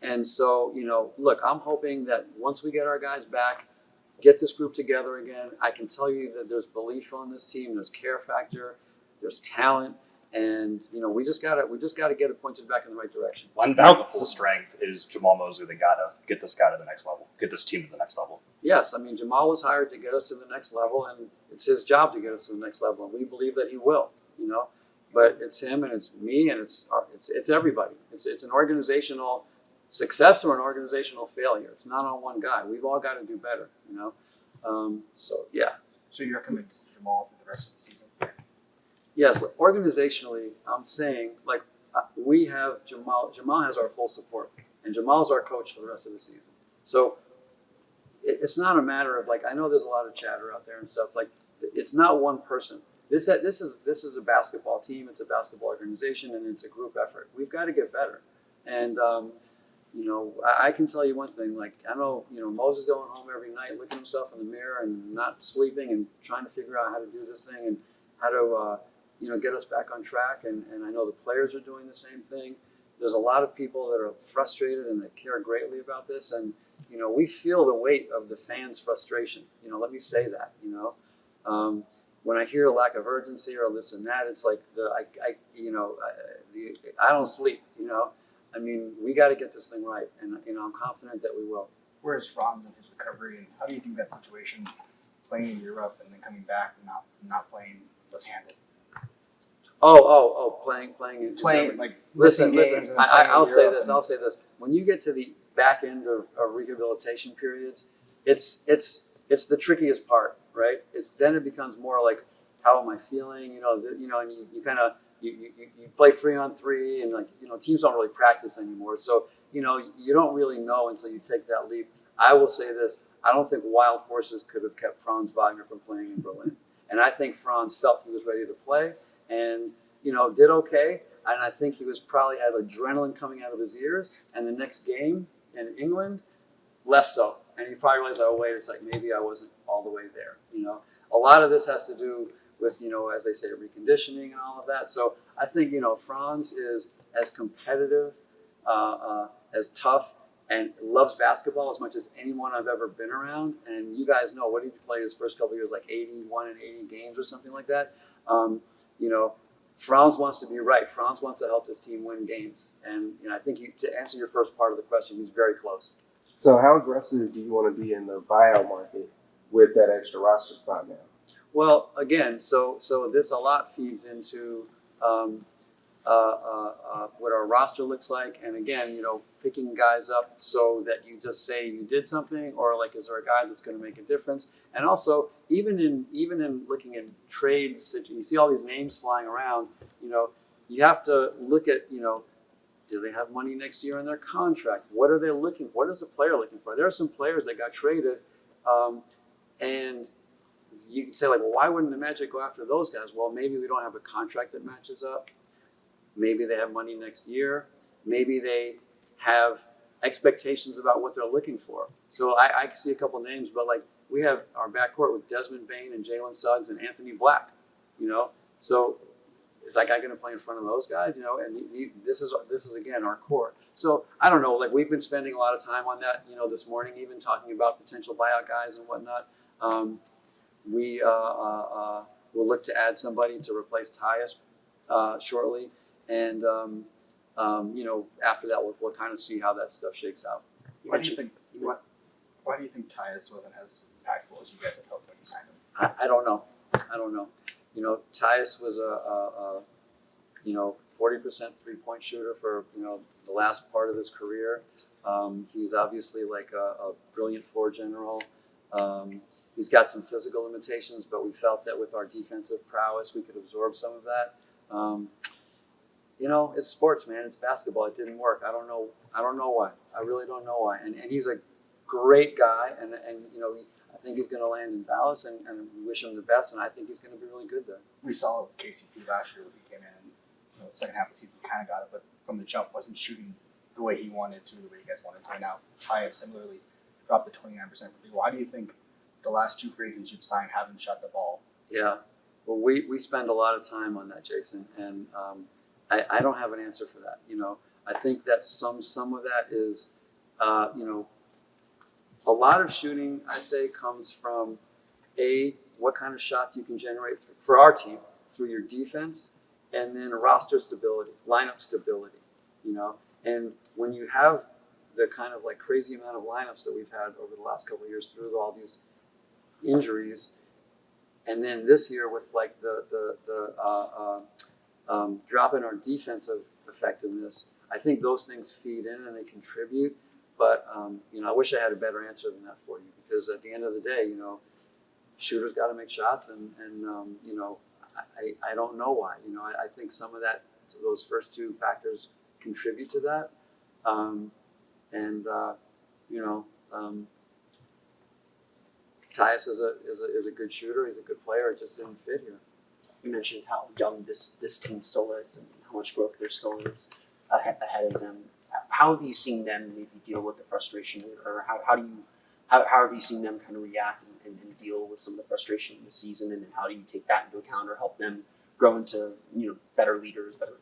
And so, look, I'm hoping that once we get our guys back, get this group together again, I can tell you that there's belief on this team, there's care factor, there's talent, and we just gotta get it pointed back in the right direction. One valuable strength is Jamal Mosley. They gotta get this guy to the next level, get this team to the next level. Yes, I mean Jamal was hired to get us to the next level, and it's his job to get us to the next level, and we believe that he will. But it's him and it's me and it's everybody. It's an organizational success or an organizational failure. It's not on one guy. We've all got to do better, you know. So yeah. So you recommend Jamal for the rest of the season? Yes, like, organizationally, I'm saying like we have Jamal. Jamal has our full support, and Jamal's our coach for the rest of the season. So it's not a matter of like I know there's a lot of chatter out there and stuff. Like it's not one person. This is a basketball team. It's a basketball organization, and it's a group effort. We've got to get better. And you know, I can tell you one thing. Like I know, you know, Moses going home every night, looking at himself in the mirror and not sleeping and trying to figure out how to do this thing and how to you know, get us back on track. And I know the players are doing the same thing. There's a lot of people that are frustrated and that care greatly about this. And you know, we feel the weight of the fans' frustration. You know, let me say that. You know. When I hear lack of urgency or this and that, it's like I don't sleep. You know, I mean, we got to get this thing right, and you know, I'm confident that we will. Where's Franz in his recovery, and how do you think that situation, playing in Europe and then coming back and not playing, was handled? Playing. Like Listen. games and then I'll say Europe this. I'll say this. When you get to the back end of rehabilitation periods, it's the trickiest part, right? Then it becomes more like, how am I feeling? You know, and you kind of you play 3-on-3, and like you know, teams don't really practice anymore. So you know, you don't really know until you take that leap. I will say this: I don't think wild horses could have kept Franz Wagner from playing in Berlin, and I think Franz felt he was ready to play, and you know, did okay. And I think he was probably had adrenaline coming out of his ears. And the next game in England, less so. And he probably realized, oh wait, it's like maybe I wasn't all the way there. You know, a lot of this has to do with, you know, as they say, reconditioning and all of that. So I think, you know, Franz is as competitive, as tough, and loves basketball as much as anyone I've ever been around. And you guys know, what did he play his first couple of years, like 81 and 80 games or something like that? You know, Franz wants to be right. Franz wants to help his team win games. And you know, I think to answer your first part of the question, he's very close. So how aggressive do you want to be in the buyout market with that extra roster spot now? Well, again, so this a lot feeds into what our roster looks like. And again, you know, picking guys up so that you just say you did something, or like, is there a guy that's going to make a difference? And also, even in looking at trades, you see all these names flying around. You know, you have to look at, you know, do they have money next year in their contract? What are they looking for? What is the player looking for? There are some players that got traded, and you can say, like, well, why wouldn't the Magic go after those guys? Well, maybe we don't have a contract that matches up. Maybe they have money next year. Maybe they have expectations about what they're looking for. So I can see a couple names, but like, we have our backcourt with Desmond Bane and Jalen Suggs and Anthony Black, you know? So is that guy going to play in front of those guys, you know? And this is again, our core. So I don't know, like, we've been spending a lot of time on that, you know, this morning, even talking about potential buyout guys and whatnot. We will look to add somebody to replace Tyus shortly. And, you know, after that, we'll kind of see how that stuff shakes out. Why do you think Tyus wasn't as impactful as you guys had hoped when you signed him? I don't know. You know, Tyus was a you know, 40% three-point shooter for, you know, the last part of his career. He's obviously like a brilliant floor general. He's got some physical limitations, but we felt that with our defensive prowess, we could absorb some of that. You know, it's sports, man. It's basketball. It didn't work. I don't know why. I really don't know why. And he's a great guy, and you know, I think he's going to land in Dallas, and we wish him the best, and I think he's going to be really good there. We saw it with KCP last year when he came in. You know, the second half of the season, kind of got it, but from the jump, wasn't shooting the way he wanted to, the way you guys wanted to. And now Tyus similarly dropped to 29% from three. Why do you think the last two free agents you've signed haven't shot the ball? Yeah, well, we spend a lot of time on that, Jason, and I don't have an answer for that. You know, I think that some of that is, you know, a lot of shooting, I say, comes from what kind of shots you can generate for our team through your defense, and then roster stability, lineup stability. You know, and when you have the kind of like crazy amount of lineups that we've had over the last couple of years through all these injuries, and then this year with like the drop in our defensive effectiveness, I think those things feed in and they contribute. But I wish I had a better answer than that for you, because at the end of the day, shooters got to make shots, and I don't know why. I think some of those first two factors contribute to that, Tyus is a good shooter. He's a good player. It just didn't fit here. You mentioned how young this team still is and how much growth there still is ahead of them. How have you seen them maybe deal with the frustration, or how have you seen them kind of react and deal with some of the frustration in the season, and how do you take that into account or help them grow into better leaders, better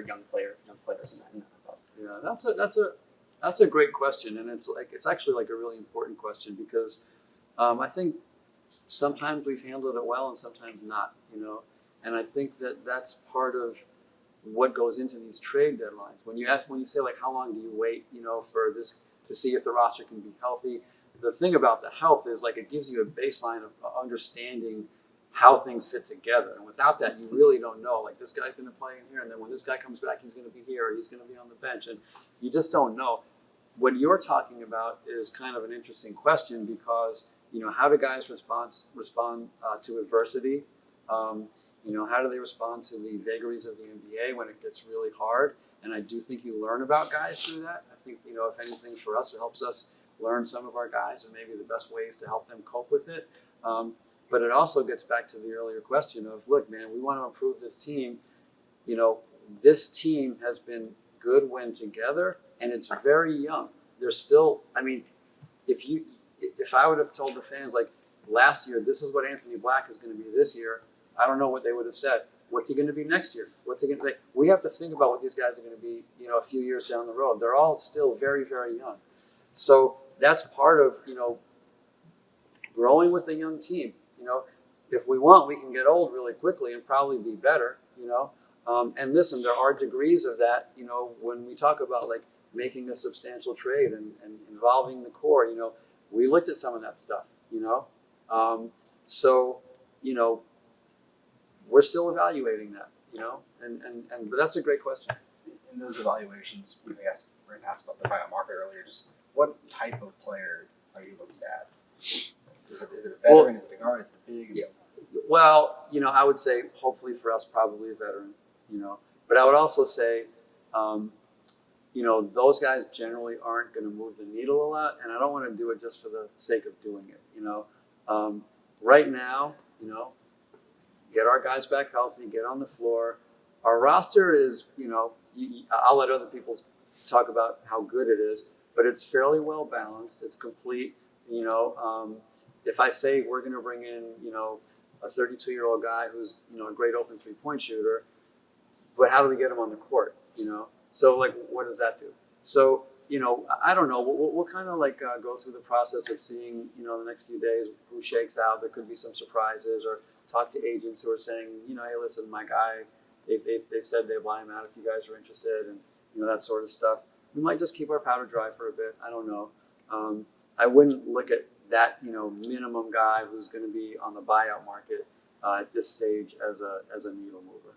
young players in that process? Yeah, that's a great question, and it's actually like a really important question, because I think sometimes we've handled it well and sometimes not, and I think that's part of what goes into these trade deadlines. When you say like, how long do you wait, for this to see if the roster can be healthy? The thing about the health is, like, it gives you a baseline of understanding how things fit together. And without that, you really don't know. Like, this guy's going to play in here, and then when this guy comes back, he's going to be here, or he's going to be on the bench, and you just don't know. What you're talking about is kind of an interesting question, because how do guys respond to adversity? How do they respond to the vagaries of the NBA when it gets really hard? And I do think you learn about guys through that. I think, if anything for us, it helps us learn some of our guys and maybe the best ways to help them cope with it. But it also gets back to the earlier question of, look, man, we want to improve this team. This team has been good when together, and it's very young. They're still, if I would have told the fans, like, last year, this is what Anthony Black is going to be this year, I don't know what they would have said. What's he going to be next year? What's he going to be? We have to think about what these guys are going to be, a few years down the road. They're all still very, very young. So that's part of, growing with a young team. If we want, we can get old really quickly and probably be better, and listen, there are degrees of that, when we talk about, like, making a substantial trade and involving the core, we looked at some of that stuff, we're still evaluating that, but that's a great question. In those evaluations, we asked about the buyout market earlier. Just what type of player are you looking at? Is it a veteran? Is it a guard? Is it big? Yeah. Well, I would say hopefully for us, probably a veteran, but I would also say, those guys generally aren't going to move the needle a lot, and I don't want to do it just for the sake of doing it, Right now, get our guys back healthy, get on the floor. Our roster is, I'll let other people talk about how good it is, but it's fairly well balanced. It's complete. If I say we're going to bring in, a 32-year-old guy who's, a great open three-point shooter, but how do we get him on the court? So, like, what does that do? So, I don't know. We'll kind of like go through the process of seeing, the next few days who shakes out. There could be some surprises, or talk to agents who are saying, hey, listen, my guy, they've said they'll buy him out if you guys are interested, and that sort of stuff. We might just keep our powder dry for a bit. I don't know. I wouldn't look at that minimum guy who's going to be on the buyout market at this stage as a needle mover.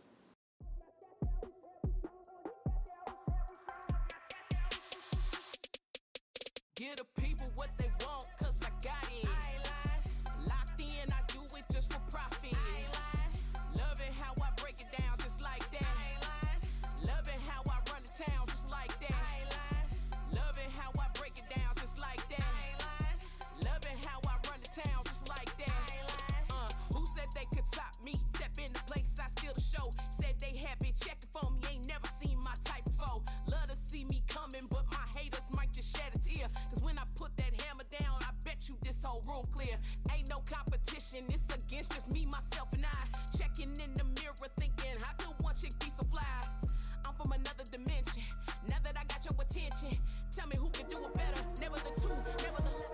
Give the people what they want, cause I got it. I ain't lying. Locked in, I do it just for profit. I ain't lying. Loving how I break it down just like that. I ain't lying. Loving how I run the town just like that. I ain't lying. Loving how I break it down just like that. I ain't lying. Loving how I run the town just like that. I ain't lying. Who said they could top me? Step in the place, I steal the show. Said they happy checking for me, ain't never seen my type before. Love to see me coming, but my haters might just shed a tear. Cause when I put that hammer down, I bet you this whole room clear. Ain't no competition, it's against just me, myself, and I. Checking in the mirror, thinking, how could one chick be so fly? I'm from another dimension. Now that I got your attention, tell me who can do it better. Never the two, never the less.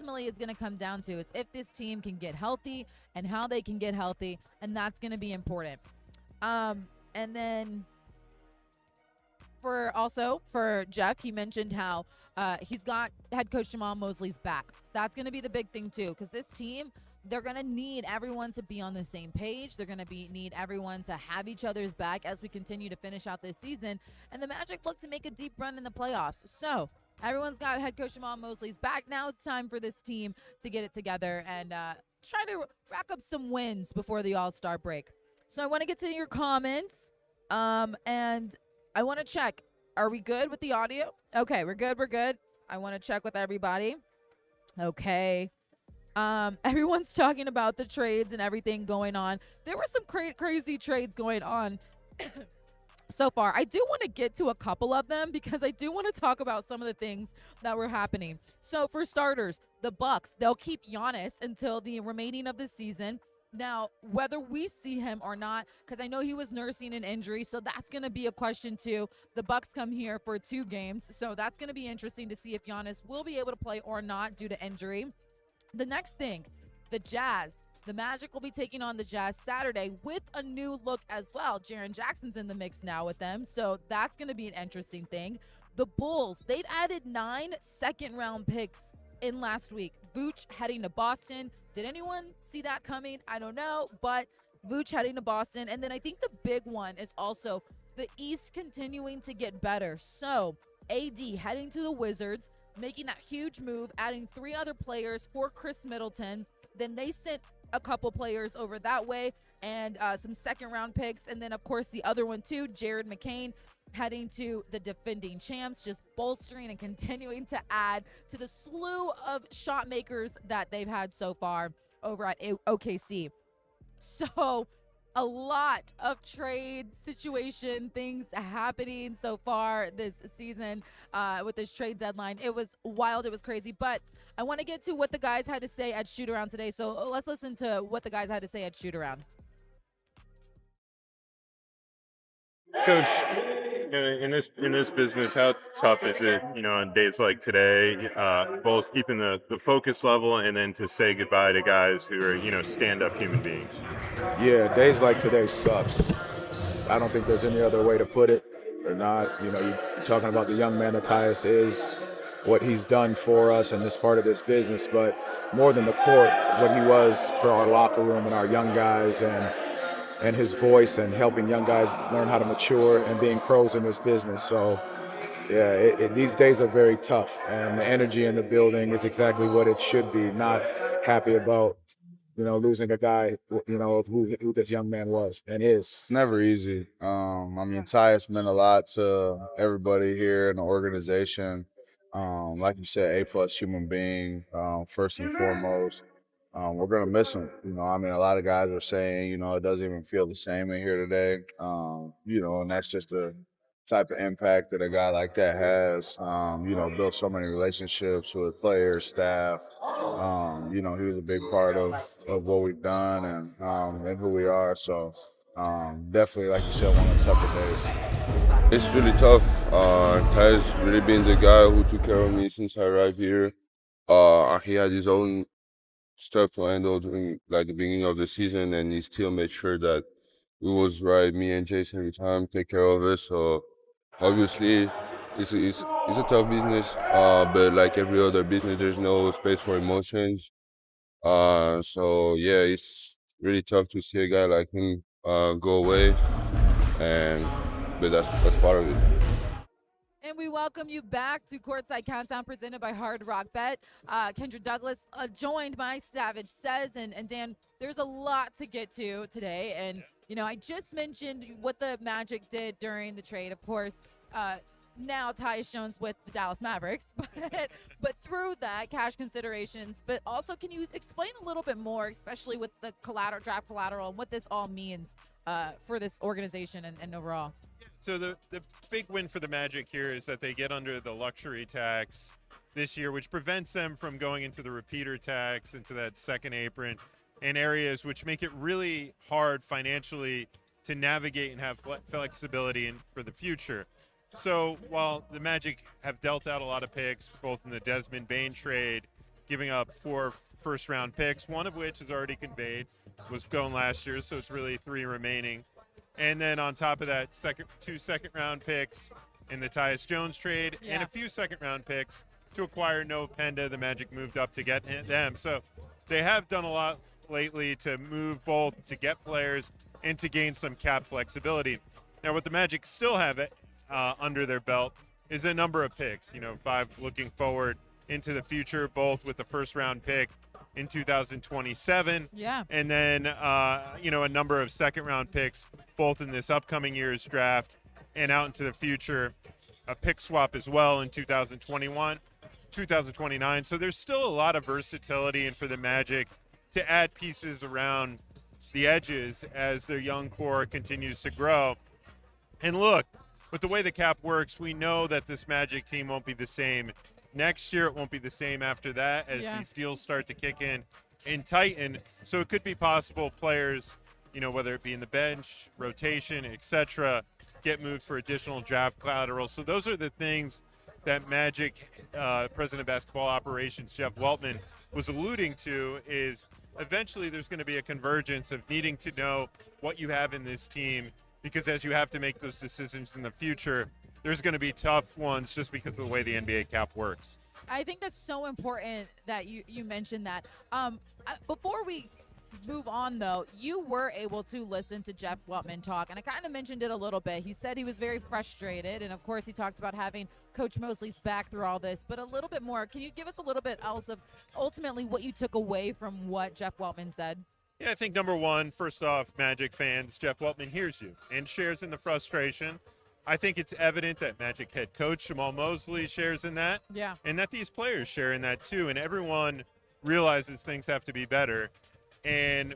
ultimately it's going to come down to is if this team can get healthy and how they can get healthy, and that's going to be important. And then for Jeff, he mentioned how he's got head coach Jamal Mosley's back. That's going to be the big thing too, because this team, they're going to need everyone to be on the same page. They're going to need everyone to have each other's back as we continue to finish out this season. And the Magic look to make a deep run in the playoffs. So everyone's got head coach Jamal Mosley's back. Now it's time for this team to get it together and try to rack up some wins before the All-Star break. So I want to get to your comments, and I want to check. Are we good with the audio? Okay, we're good. I want to check with everybody. Okay. Everyone's talking about the trades and everything going on. There were some crazy trades going on so far. I do want to get to a couple of them because I do want to talk about some of the things that were happening. So for starters, the Bucks, they'll keep Giannis until the remaining of the season. Now, whether we see him or not, because I know he was nursing an injury, so that's going to be a question too. The Bucks come here for 2 games, so that's going to be interesting to see if Giannis will be able to play or not due to injury. The next thing, the Jazz. The Magic will be taking on the Jazz Saturday with a new look as well. Jaren Jackson's in the mix now with them, so that's going to be an interesting thing. The Bulls, they've added 9 second-round picks in last week. Vooch heading to Boston. Did anyone see that coming? I don't know, but Vooch heading to Boston. And then I think the big one is also the East continuing to get better. So AD heading to the Wizards, making that huge move, adding 3 other players for Chris Middleton. Then they sent a couple players over that way and some second-round picks. And then, of course, the other one, too, Jared McCain, heading to the defending champs, just bolstering and continuing to add to the slew of shot makers that they've had so far over at OKC. So a lot of trade situation things happening so far this season with this trade deadline. It was wild. It was crazy. But I want to get to what the guys had to say at shoot-around today. So let's listen to what the guys had to say at shoot-around. Coach, in this business, how tough is it, on days like today, both keeping the focus level and then to say goodbye to guys who are, stand-up human beings? Yeah, days like today suck. I don't think there's any other way to put it. Or not, you're talking about the young man that Tyus is, what he's done for us in this part of this business, but more than the court, what he was for our locker room and our young guys and his voice and helping young guys learn how to mature and being pros in this business. So, yeah, these days are very tough, and the energy in the building is exactly what it should be. Not happy about, losing a guy, of who this young man was and is. Never easy. Tyus meant a lot to everybody here in the organization. Like you said, A+ human being, first and foremost. We're going to miss him. A lot of guys are saying, it doesn't even feel the same in here today. And that's just the type of impact that a guy like that has. Built so many relationships with players, staff. He was a big part of what we've done and who we are. So definitely, like you said, one of the tougher days. It's really tough. Ty's really been the guy who took care of me since I arrived here. He had his own stuff to handle during the beginning of the season, and he still made sure that it was right. Me and Jason every time take care of it. So obviously, it's a tough business. But like every other business, there's no space for emotions. So yeah, it's really tough to see a guy like him go away, but that's part of it. And we welcome you back to Courtside Countdown presented by Hard Rock Bet. Kendra Douglas joined by Savage Says, and Dan, there's a lot to get to today. And, I just mentioned what the Magic did during the trade. Of course, now Tyus Jones with the Dallas Mavericks, but through that, cash considerations. But also, can you explain a little bit more, especially with the draft collateral, and what this all means for this organization and overall? So the big win for the Magic here is that they get under the luxury tax this year, which prevents them from going into the repeater tax, into that second apron, in areas which make it really hard financially to navigate and have flexibility for the future. So while the Magic have dealt out a lot of picks, both in the Desmond Bane trade giving up 4 first-round picks, one of which is already conveyed, was going last year, so it's really 3 remaining. And then on top of that, 2 second-round picks in the Tyus Jones trade, and a few second-round picks to acquire Noah Penda. The Magic moved up to get them. So they have done a lot lately to move both to get players and to gain some cap flexibility. Now, what the Magic still have under their belt is a number of picks. 5 looking forward into the future, both with the first-round pick in 2027. Yeah. And then, a number of second-round picks, both in this upcoming year's draft and out into the future. A pick swap as well in 2021, 2029. So there's still a lot of versatility, and for the Magic to add pieces around the edges as their young core continues to grow. And look, with the way the cap works, we know that this Magic team won't be the same next year. It won't be the same after that as these deals start to kick in and tighten. So it could be possible players, whether it be in the bench, rotation, etc., get moved for additional draft collateral. So those are the things that Magic President of Basketball Operations Jeff Weltman was alluding to, is eventually there's going to be a convergence of needing to know what you have in this team, because as you have to make those decisions in the future, there's going to be tough ones just because of the way the NBA cap works. I think that's so important that you mentioned that. Before we move on, though, you were able to listen to Jeff Weltman talk, and I kind of mentioned it a little bit. He said he was very frustrated, and of course he talked about having Coach Mosley's back through all this, but a little bit more. Can you give us a little bit else of ultimately what you took away from what Jeff Weltman said? Yeah, I think number one, first off, Magic fans, Jeff Weltman hears you and shares in the frustration. I think it's evident that Magic head coach Jamal Mosley shares in that. Yeah. And that these players share in that too. And everyone realizes things have to be better. And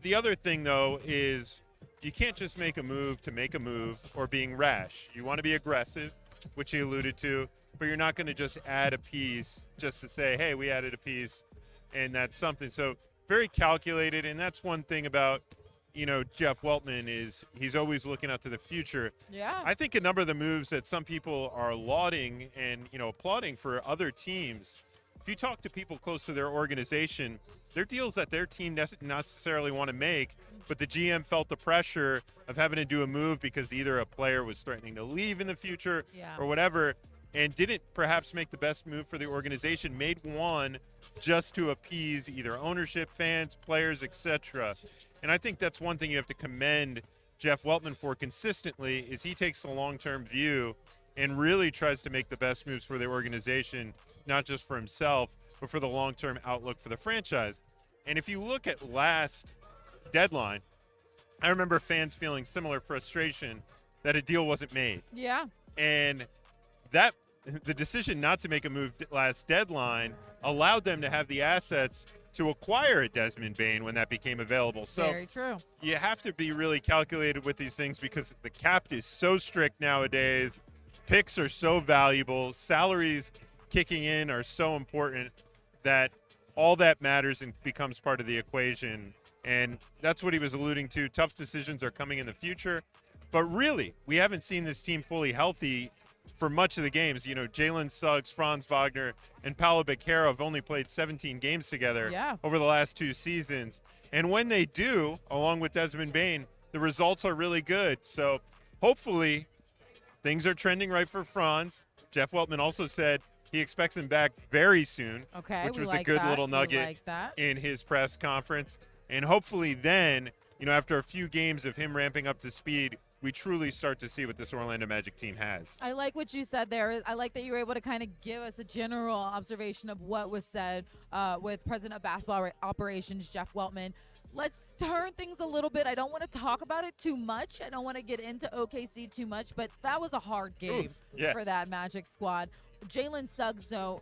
the other thing, though, is you can't just make a move to make a move or being rash. You want to be aggressive, which he alluded to, but you're not going to just add a piece just to say, hey, we added a piece and that's something. So very calculated. And that's one thing about, Jeff Weltman is he's always looking out to the future. Yeah. I think a number of the moves that some people are lauding and, applauding for other teams, if you talk to people close to their organization, they're deals that their team doesn't necessarily want to make, but the GM felt the pressure of having to do a move because either a player was threatening to leave in the future or whatever, and didn't perhaps make the best move for the organization, made one just to appease either ownership, fans, players, etc. And I think that's one thing you have to commend Jeff Weltman for consistently, is he takes a long-term view and really tries to make the best moves for the organization, not just for himself, but for the long-term outlook for the franchise. And if you look at last deadline, I remember fans feeling similar frustration that a deal wasn't made. Yeah. And the decision not to make a move last deadline allowed them to have the assets to acquire a Desmond Bane when that became available. So very true. You have to be really calculated with these things because the cap is so strict nowadays. Picks are so valuable. Salaries kicking in are so important that all that matters and becomes part of the equation. And that's what he was alluding to. Tough decisions are coming in the future. But really, we haven't seen this team fully healthy for much of the games. Jalen Suggs, Franz Wagner, and Paolo Beccaro have only played 17 games together over the last 2 seasons. And when they do, along with Desmond Bane, the results are really good. So hopefully things are trending right for Franz. Jeff Weltman also said he expects him back very soon, which was a good little nugget in his press conference. And hopefully then, after a few games of him ramping up to speed, we truly start to see what this Orlando Magic team has. I like what you said there. I like that you were able to kind of give us a general observation of what was said with President of Basketball Operations, Jeff Weltman. Let's turn things a little bit. I don't want to talk about it too much. I don't want to get into OKC too much, but that was a hard game for that Magic squad. Jalen Suggs, though,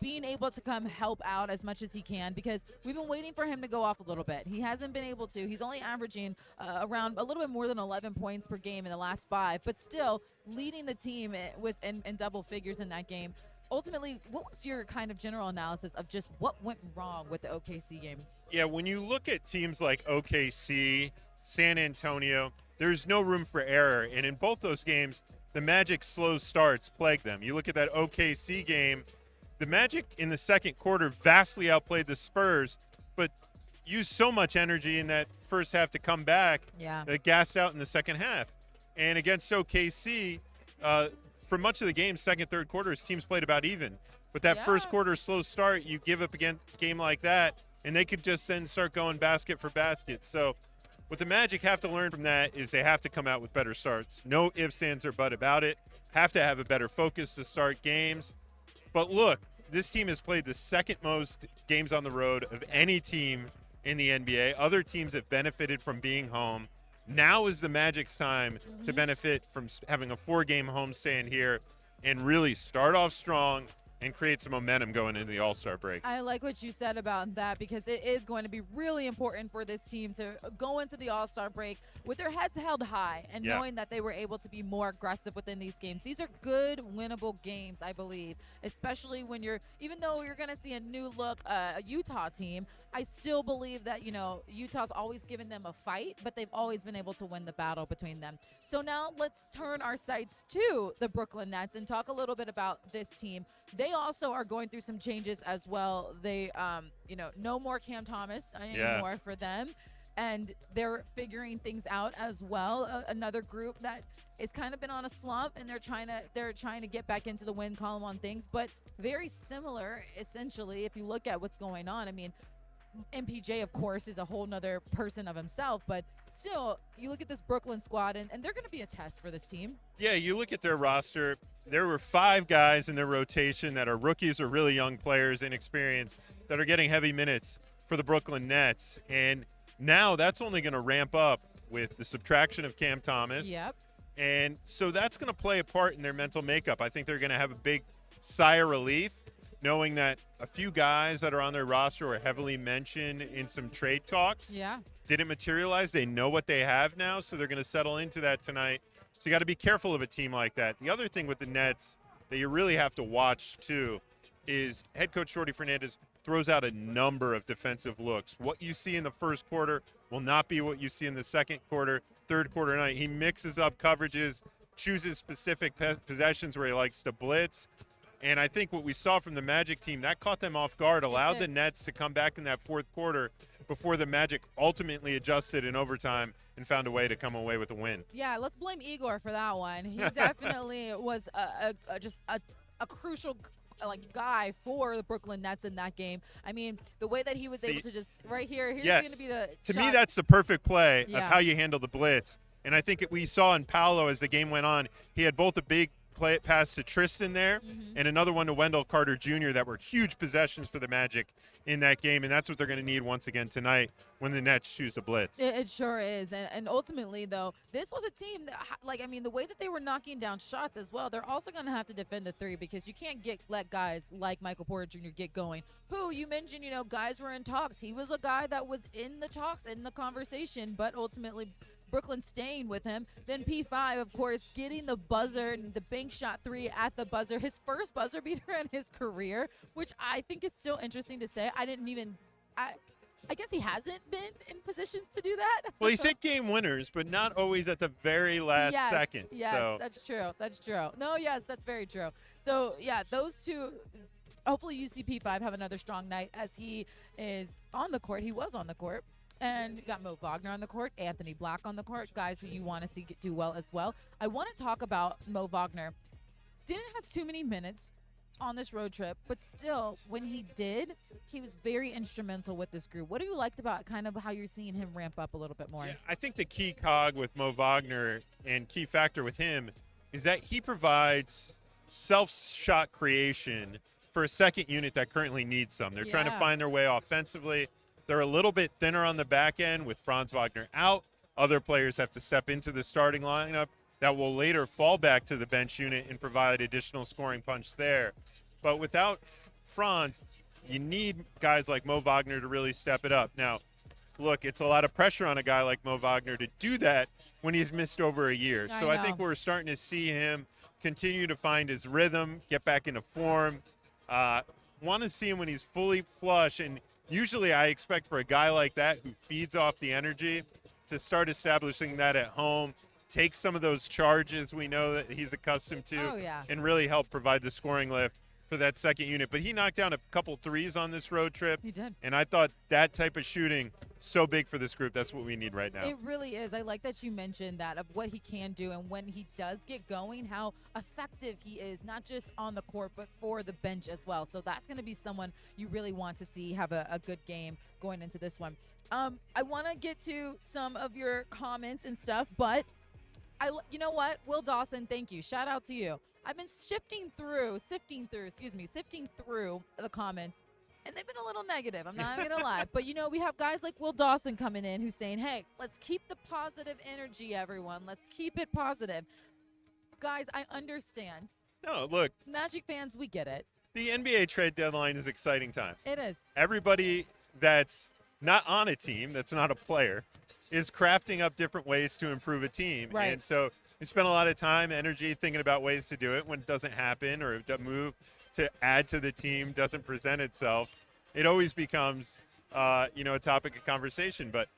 being able to come help out as much as he can, because we've been waiting for him to go off a little bit. He hasn't been able to. He's only averaging around a little bit more than 11 points per game in the last 5, but still leading the team in double figures in that game. Ultimately, what was your kind of general analysis of just what went wrong with the OKC game? Yeah, when you look at teams like OKC, San Antonio, there's no room for error. And in both those games, the Magic's slow starts plagued them. You look at that OKC game, the Magic in the second quarter vastly outplayed the Spurs, but used so much energy in that first half to come back that gassed out in the second half. And against OKC, for much of the game, second, third quarters, teams played about even. But that first quarter slow start, you give up against a game like that, and they could just then start going basket for basket. So what the Magic have to learn from that is they have to come out with better starts. No ifs, ands, or but about it. Have to have a better focus to start games. But look, this team has played the second most games on the road of any team in the NBA. Other teams have benefited from being home. Now is the Magic's time to benefit from having a 4-game homestand here and really start off strong and create some momentum going into the All-Star break. I like what you said about that because it is going to be really important for this team to go into the All-Star break with their heads held high and knowing that they were able to be more aggressive within these games. These are good, winnable games, I believe, especially when even though you're going to see a new look Utah team, I still believe that, Utah's always given them a fight, but they've always been able to win the battle between them. So now let's turn our sights to the Brooklyn Nets and talk a little bit about this team. They also are going through some changes as well. They, no more Cam Thomas anymore for them. And they're figuring things out as well. Another group that has kind of been on a slump, and they're trying to get back into the win column on things, but very similar, essentially, if you look at what's going on. I mean, MPJ, of course, is a whole nother person of himself, but still, you look at this Brooklyn squad, and they're going to be a test for this team. Yeah, you look at their roster, there were 5 guys in their rotation that are rookies or really young players, inexperienced, that are getting heavy minutes for the Brooklyn Nets. And now that's only going to ramp up with the subtraction of Cam Thomas. Yep. And so that's going to play a part in their mental makeup. I think they're going to have a big sigh of relief knowing that a few guys that are on their roster were heavily mentioned in some trade talks. Yeah. Didn't materialize. They know what they have now, so they're going to settle into that tonight. So you got to be careful of a team like that. The other thing with the Nets that you really have to watch, too, is head coach Shorty Fernandez throws out a number of defensive looks. What you see in the first quarter will not be what you see in the second quarter, third quarter night. He mixes up coverages, chooses specific possessions where he likes to blitz. And I think what we saw from the Magic team, that caught them off guard, allowed the Nets to come back in that fourth quarter before the Magic ultimately adjusted in overtime and found a way to come away with a win. Yeah, let's blame Igor for that one. He definitely was just a crucial guy for the Brooklyn Nets in that game. I mean, the way that he was able to just here's going to be the To shot. me, that's the perfect play of how you handle the blitz. And I think we saw in Paolo as the game went on, he had both a big pass to Tristan there and another one to Wendell Carter Jr. that were huge possessions for the Magic in that game, and that's what they're going to need once again tonight when the Nets choose a blitz. It sure is. And ultimately, though, this was a team that, the way that they were knocking down shots as well, they're also going to have to defend the 3 because you can't let guys like Michael Porter Jr. get going. Who, you mentioned, guys were in talks. He was a guy that was in the talks, in the conversation, but ultimately Brooklyn staying with him. Then P5, of course, getting the buzzer, the bank shot 3 at the buzzer, his first buzzer beater in his career, which I think is still interesting to say. I guess he hasn't been in positions to do that. Well, he's hit game winners, but not always at the very last second. Yes, so. That's true. That's true. No, yes, that's very true. So, yeah, those two, hopefully you see P5 have another strong night as he is on the court. He was on the court. And you got Mo Wagner on the court, Anthony Black on the court, guys who you want to see do well as well. I want to talk about Mo Wagner. Didn't have too many minutes on this road trip, but still, when he did, he was very instrumental with this group. What do you liked about kind of how you're seeing him ramp up a little bit more? Yeah, I think the key cog with Mo Wagner and key factor with him is that he provides self-shot creation for a second unit that currently needs some. They're trying to find their way offensively. They're a little bit thinner on the back end with Franz Wagner out. Other players have to step into the starting lineup that will later fall back to the bench unit and provide additional scoring punch there. But without Franz, you need guys like Mo Wagner to really step it up. Now, look, it's a lot of pressure on a guy like Mo Wagner to do that when he's missed over a year. So I think we're starting to see him continue to find his rhythm, get back into form. Want to see him when he's fully flush, and usually I expect for a guy like that who feeds off the energy to start establishing that at home, take some of those charges we know that he's accustomed to, and really help provide the scoring lift. for that second unit. But he knocked down a couple threes on this road trip. He did. And I thought that type of shooting, so big for this group. That's what we need right now. It really is. I like that you mentioned that of what he can do, and when he does get going, how effective he is, not just on the court, but for the bench as well. So that's going to be someone you really want to see have a good game going into this one. I want to get to some of your comments and stuff, but you know what? Will Dawson, thank you. Shout out to you. I've been sifting through the comments, and they've been a little negative. I'm not going to lie. But, you know, we have guys like Will Dawson coming in who's saying, hey, let's keep the positive energy, everyone. Let's keep it positive. Guys, I understand. No, look. Magic fans, we get it. The NBA trade deadline is exciting time. It is. Everybody that's not on a team, that's not a player, is crafting up different ways to improve a team. Right. And so we spend a lot of time, energy thinking about ways to do it. When it doesn't happen or a move to add to the team doesn't present itself, it always becomes, a topic of conversation. But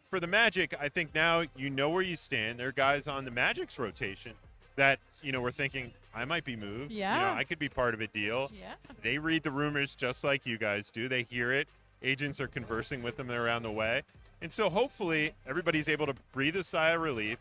for the Magic, I think now you know where you stand. There are guys on the Magic's rotation that, we're thinking, I might be moved. Yeah. I could be part of a deal. Yeah. They read the rumors just like you guys do. They hear it. Agents are conversing with them around the way. And so hopefully everybody's able to breathe a sigh of relief.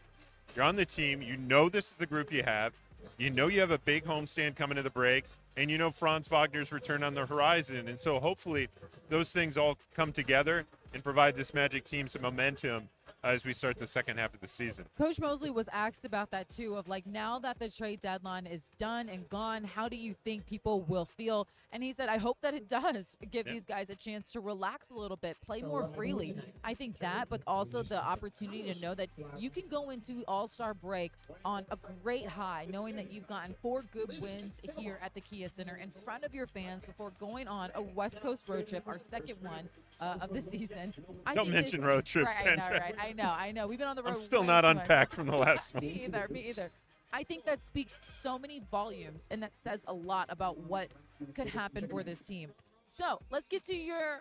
You're on the team. You know this is the group you have. You know you have a big homestand coming to the break. And you know Franz Wagner's return on the horizon. And so hopefully those things all come together and provide this Magic team some momentum as we start the second half of the season. Coach Mosley was asked about that too, of like, now that the trade deadline is done and gone, how do you think people will feel? And he said, I hope that it does give these guys a chance to relax a little bit, play more freely. I think that, but also the opportunity to know that you can go into All-Star break on a great high, knowing that you've gotten 4 good wins here at the Kia Center in front of your fans before going on a West Coast road trip, our second one of the season. Don't mention road trips, right, I know. We've been on the road. I'm still way not too much. unpacked from the last one. Me either. I think that speaks so many volumes, and that says a lot about what could happen for this team. So let's get to your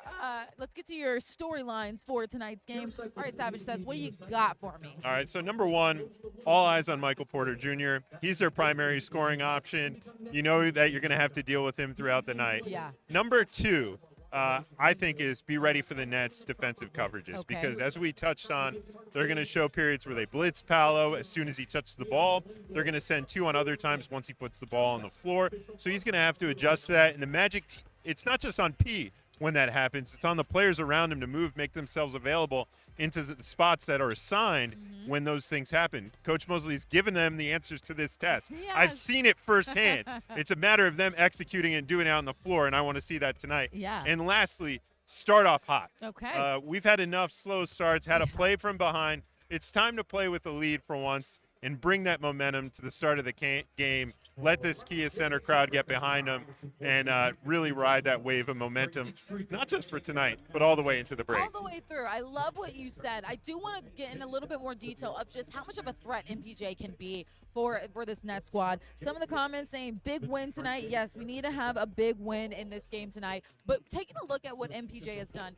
storylines for tonight's game. All right, Savage says, what do you got for me? All right, so number one, all eyes on Michael Porter Jr. He's their primary scoring option. You know that you're going to have to deal with him throughout the night. Yeah. Number two, I think, is be ready for the Nets' defensive coverages. Okay. Because as we touched on, they're going to show periods where they blitz Paolo as soon as he touches the ball. They're going to send 2 on other times once he puts the ball on the floor. So he's going to have to adjust to that. And the Magic, it's not just on P when that happens. It's on the players around him to move, make themselves available into the spots that are assigned when those things happen. Coach Mosley's given them the answers to this test. Yes. I've seen it firsthand. It's a matter of them executing and doing it on the floor, and I want to see that tonight. Yeah. And lastly, start off hot. Okay. We've had enough slow starts, had to play from behind. It's time to play with the lead for once and bring that momentum to the start of the game. Let this Kia Center crowd get behind them and really ride that wave of momentum, not just for tonight, but all the way into the break. All the way through. I love what you said. I do want to get in a little bit more detail of just how much of a threat MPJ can be for this Nets squad. Some of the comments saying big win tonight. Yes, we need to have a big win in this game tonight. But taking a look at what MPJ has done,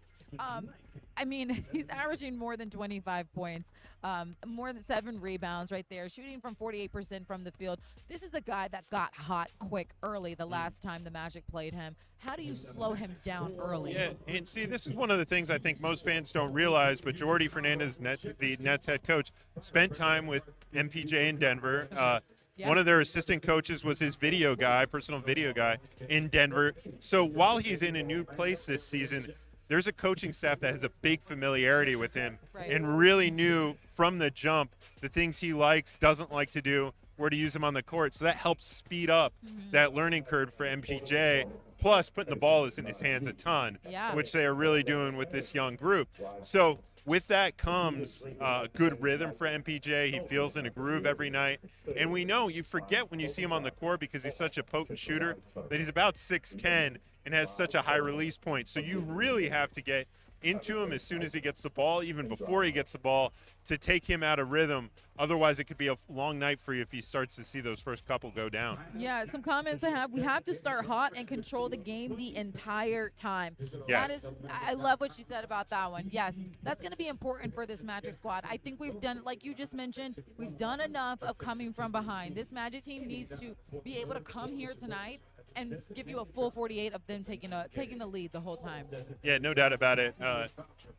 he's averaging more than 25 points, more than 7 rebounds right there, shooting from 48% from the field. This is a guy that got hot quick early the last time the Magic played him. How do you slow him down early? Yeah, and see, this is one of the things I think most fans don't realize, but Jordy Fernandez, the Nets head coach, spent time with MPJ in Denver. One of their assistant coaches was his personal video guy in Denver. So while he's in a new place this season, there's a coaching staff that has a big familiarity with him and really knew from the jump the things he likes, doesn't like to do, where to use him on the court. So that helps speed up that learning curve for MPJ. Plus, putting the ball is in his hands a ton, which they are really doing with this young group. So with that comes a good rhythm for MPJ. He feels in a groove every night. And we know, you forget when you see him on the court because he's such a potent shooter, that he's about 6'10", and has such a high release point. So you really have to get into him as soon as he gets the ball, even before he gets the ball, to take him out of rhythm. Otherwise, it could be a long night for you if he starts to see those first couple go down. Yeah, some comments I have. We have to start hot and control the game the entire time. Yes. I love what you said about that one. Yes, that's going to be important for this Magic squad. I think we've done, like you just mentioned, we've done enough of coming from behind. This Magic team needs to be able to come here tonight and give you a full 48 of them taking the lead the whole time. Yeah, no doubt about it.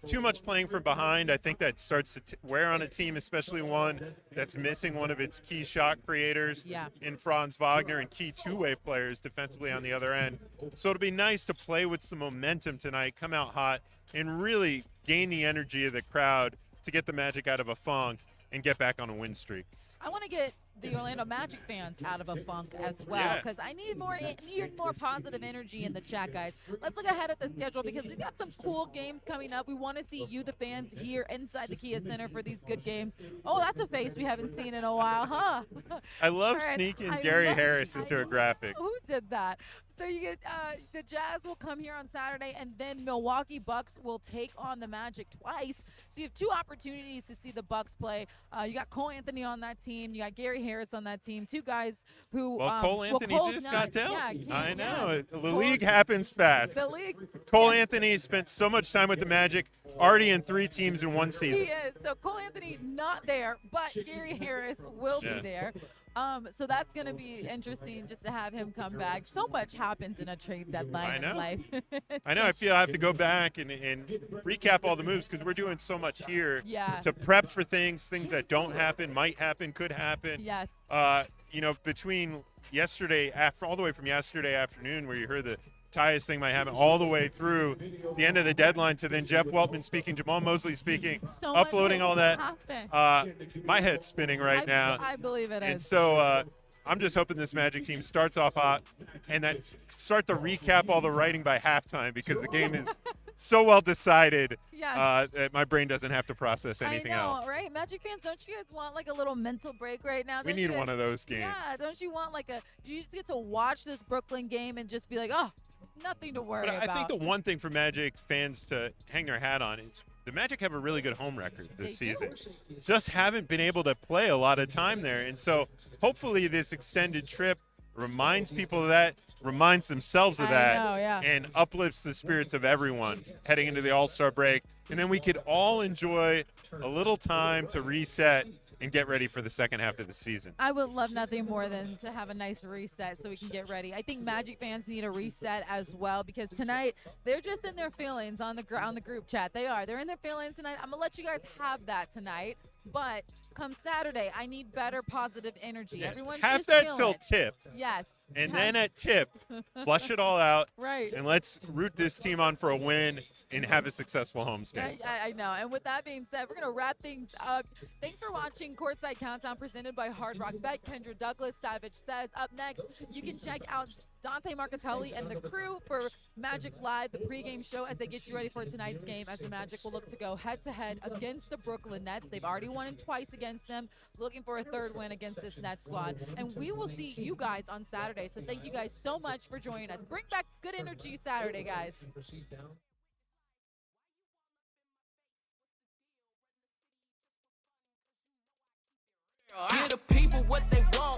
Too much playing from behind. I think that starts to wear on a team, especially one that's missing one of its key shot creators in Franz Wagner and key two-way players defensively on the other end. So it'll be nice to play with some momentum tonight, come out hot, and really gain the energy of the crowd to get the Magic out of a funk and get back on a win streak. I want to get the Orlando Magic fans out of a funk as well, because I need more positive energy in the chat, guys. Let's look ahead at the schedule because we've got some cool games coming up. We want to see you, the fans, here inside the Kia Center for these good games. Oh, that's a face we haven't seen in a while, huh? I love sneaking Gary Harris into a graphic. Who did that? So you get the Jazz will come here on Saturday, and then Milwaukee Bucks will take on the Magic twice. So you have two opportunities to see the Bucks play. You got Cole Anthony on that team. You got Gary Harris on that team. Two guys who. Well, Cole Anthony just got dealt. Yeah, I know. The league happens fast. The league. Cole Anthony spent so much time with the Magic, already in 3 teams in 1 season. He is. So Cole Anthony not there, but Gary Harris will be there. So that's going to be interesting just to have him come back. So much happens in a trade deadline in life. I know. I feel I have to go back and recap all the moves because we're doing so much here to prep for things that don't happen, might happen, could happen. Yes. Between yesterday, all the way from yesterday afternoon where you heard the Tyus thing might happen all the way through the end of the deadline to then Jeff Weltman speaking, Jamal Mosley speaking, uploading all that. My head's spinning right now. I believe it is. And so I'm just hoping this Magic team starts off hot and that start to recap all the writing by halftime because the game is so well decided that my brain doesn't have to process anything else. I know, right? Magic fans, don't you guys want like a little mental break right now? We need one of those games. Yeah, don't you want do you just get to watch this Brooklyn game and just be like, oh, nothing to worry about? I think the one thing for Magic fans to hang their hat on is the Magic have a really good home record this season. Just haven't been able to play a lot of time there. And so hopefully this extended trip reminds people of that, reminds themselves of that, and uplifts the spirits of everyone heading into the All-Star break. And then we could all enjoy a little time to reset and get ready for the second half of the season. I would love nothing more than to have a nice reset so we can get ready. I think Magic fans need a reset as well because tonight they're just in their feelings on the group chat. They're in their feelings tonight. I'm gonna let you guys have that tonight. But come Saturday, I need better positive energy. Everyone have just that feel till it. tipped. Yes. And then at tip, flush it all out. Right. And let's root this team on for a win and have a successful homestand. I know. And with that being said, we're going to wrap things up. Thanks for watching Courtside Countdown presented by Hard Rock Bet. Kendra Douglas, Savage Says. Up next, you can check out Dante Marcatelli and the crew for Magic Live, the pregame show, as they get you ready for tonight's game, as the Magic will look to go head-to-head against the Brooklyn Nets. They've already won twice against them, looking for a third win against this Nets squad. And we will see you guys on Saturday. So thank you guys so much for joining us. Bring back good energy Saturday, guys. Give the people what they want.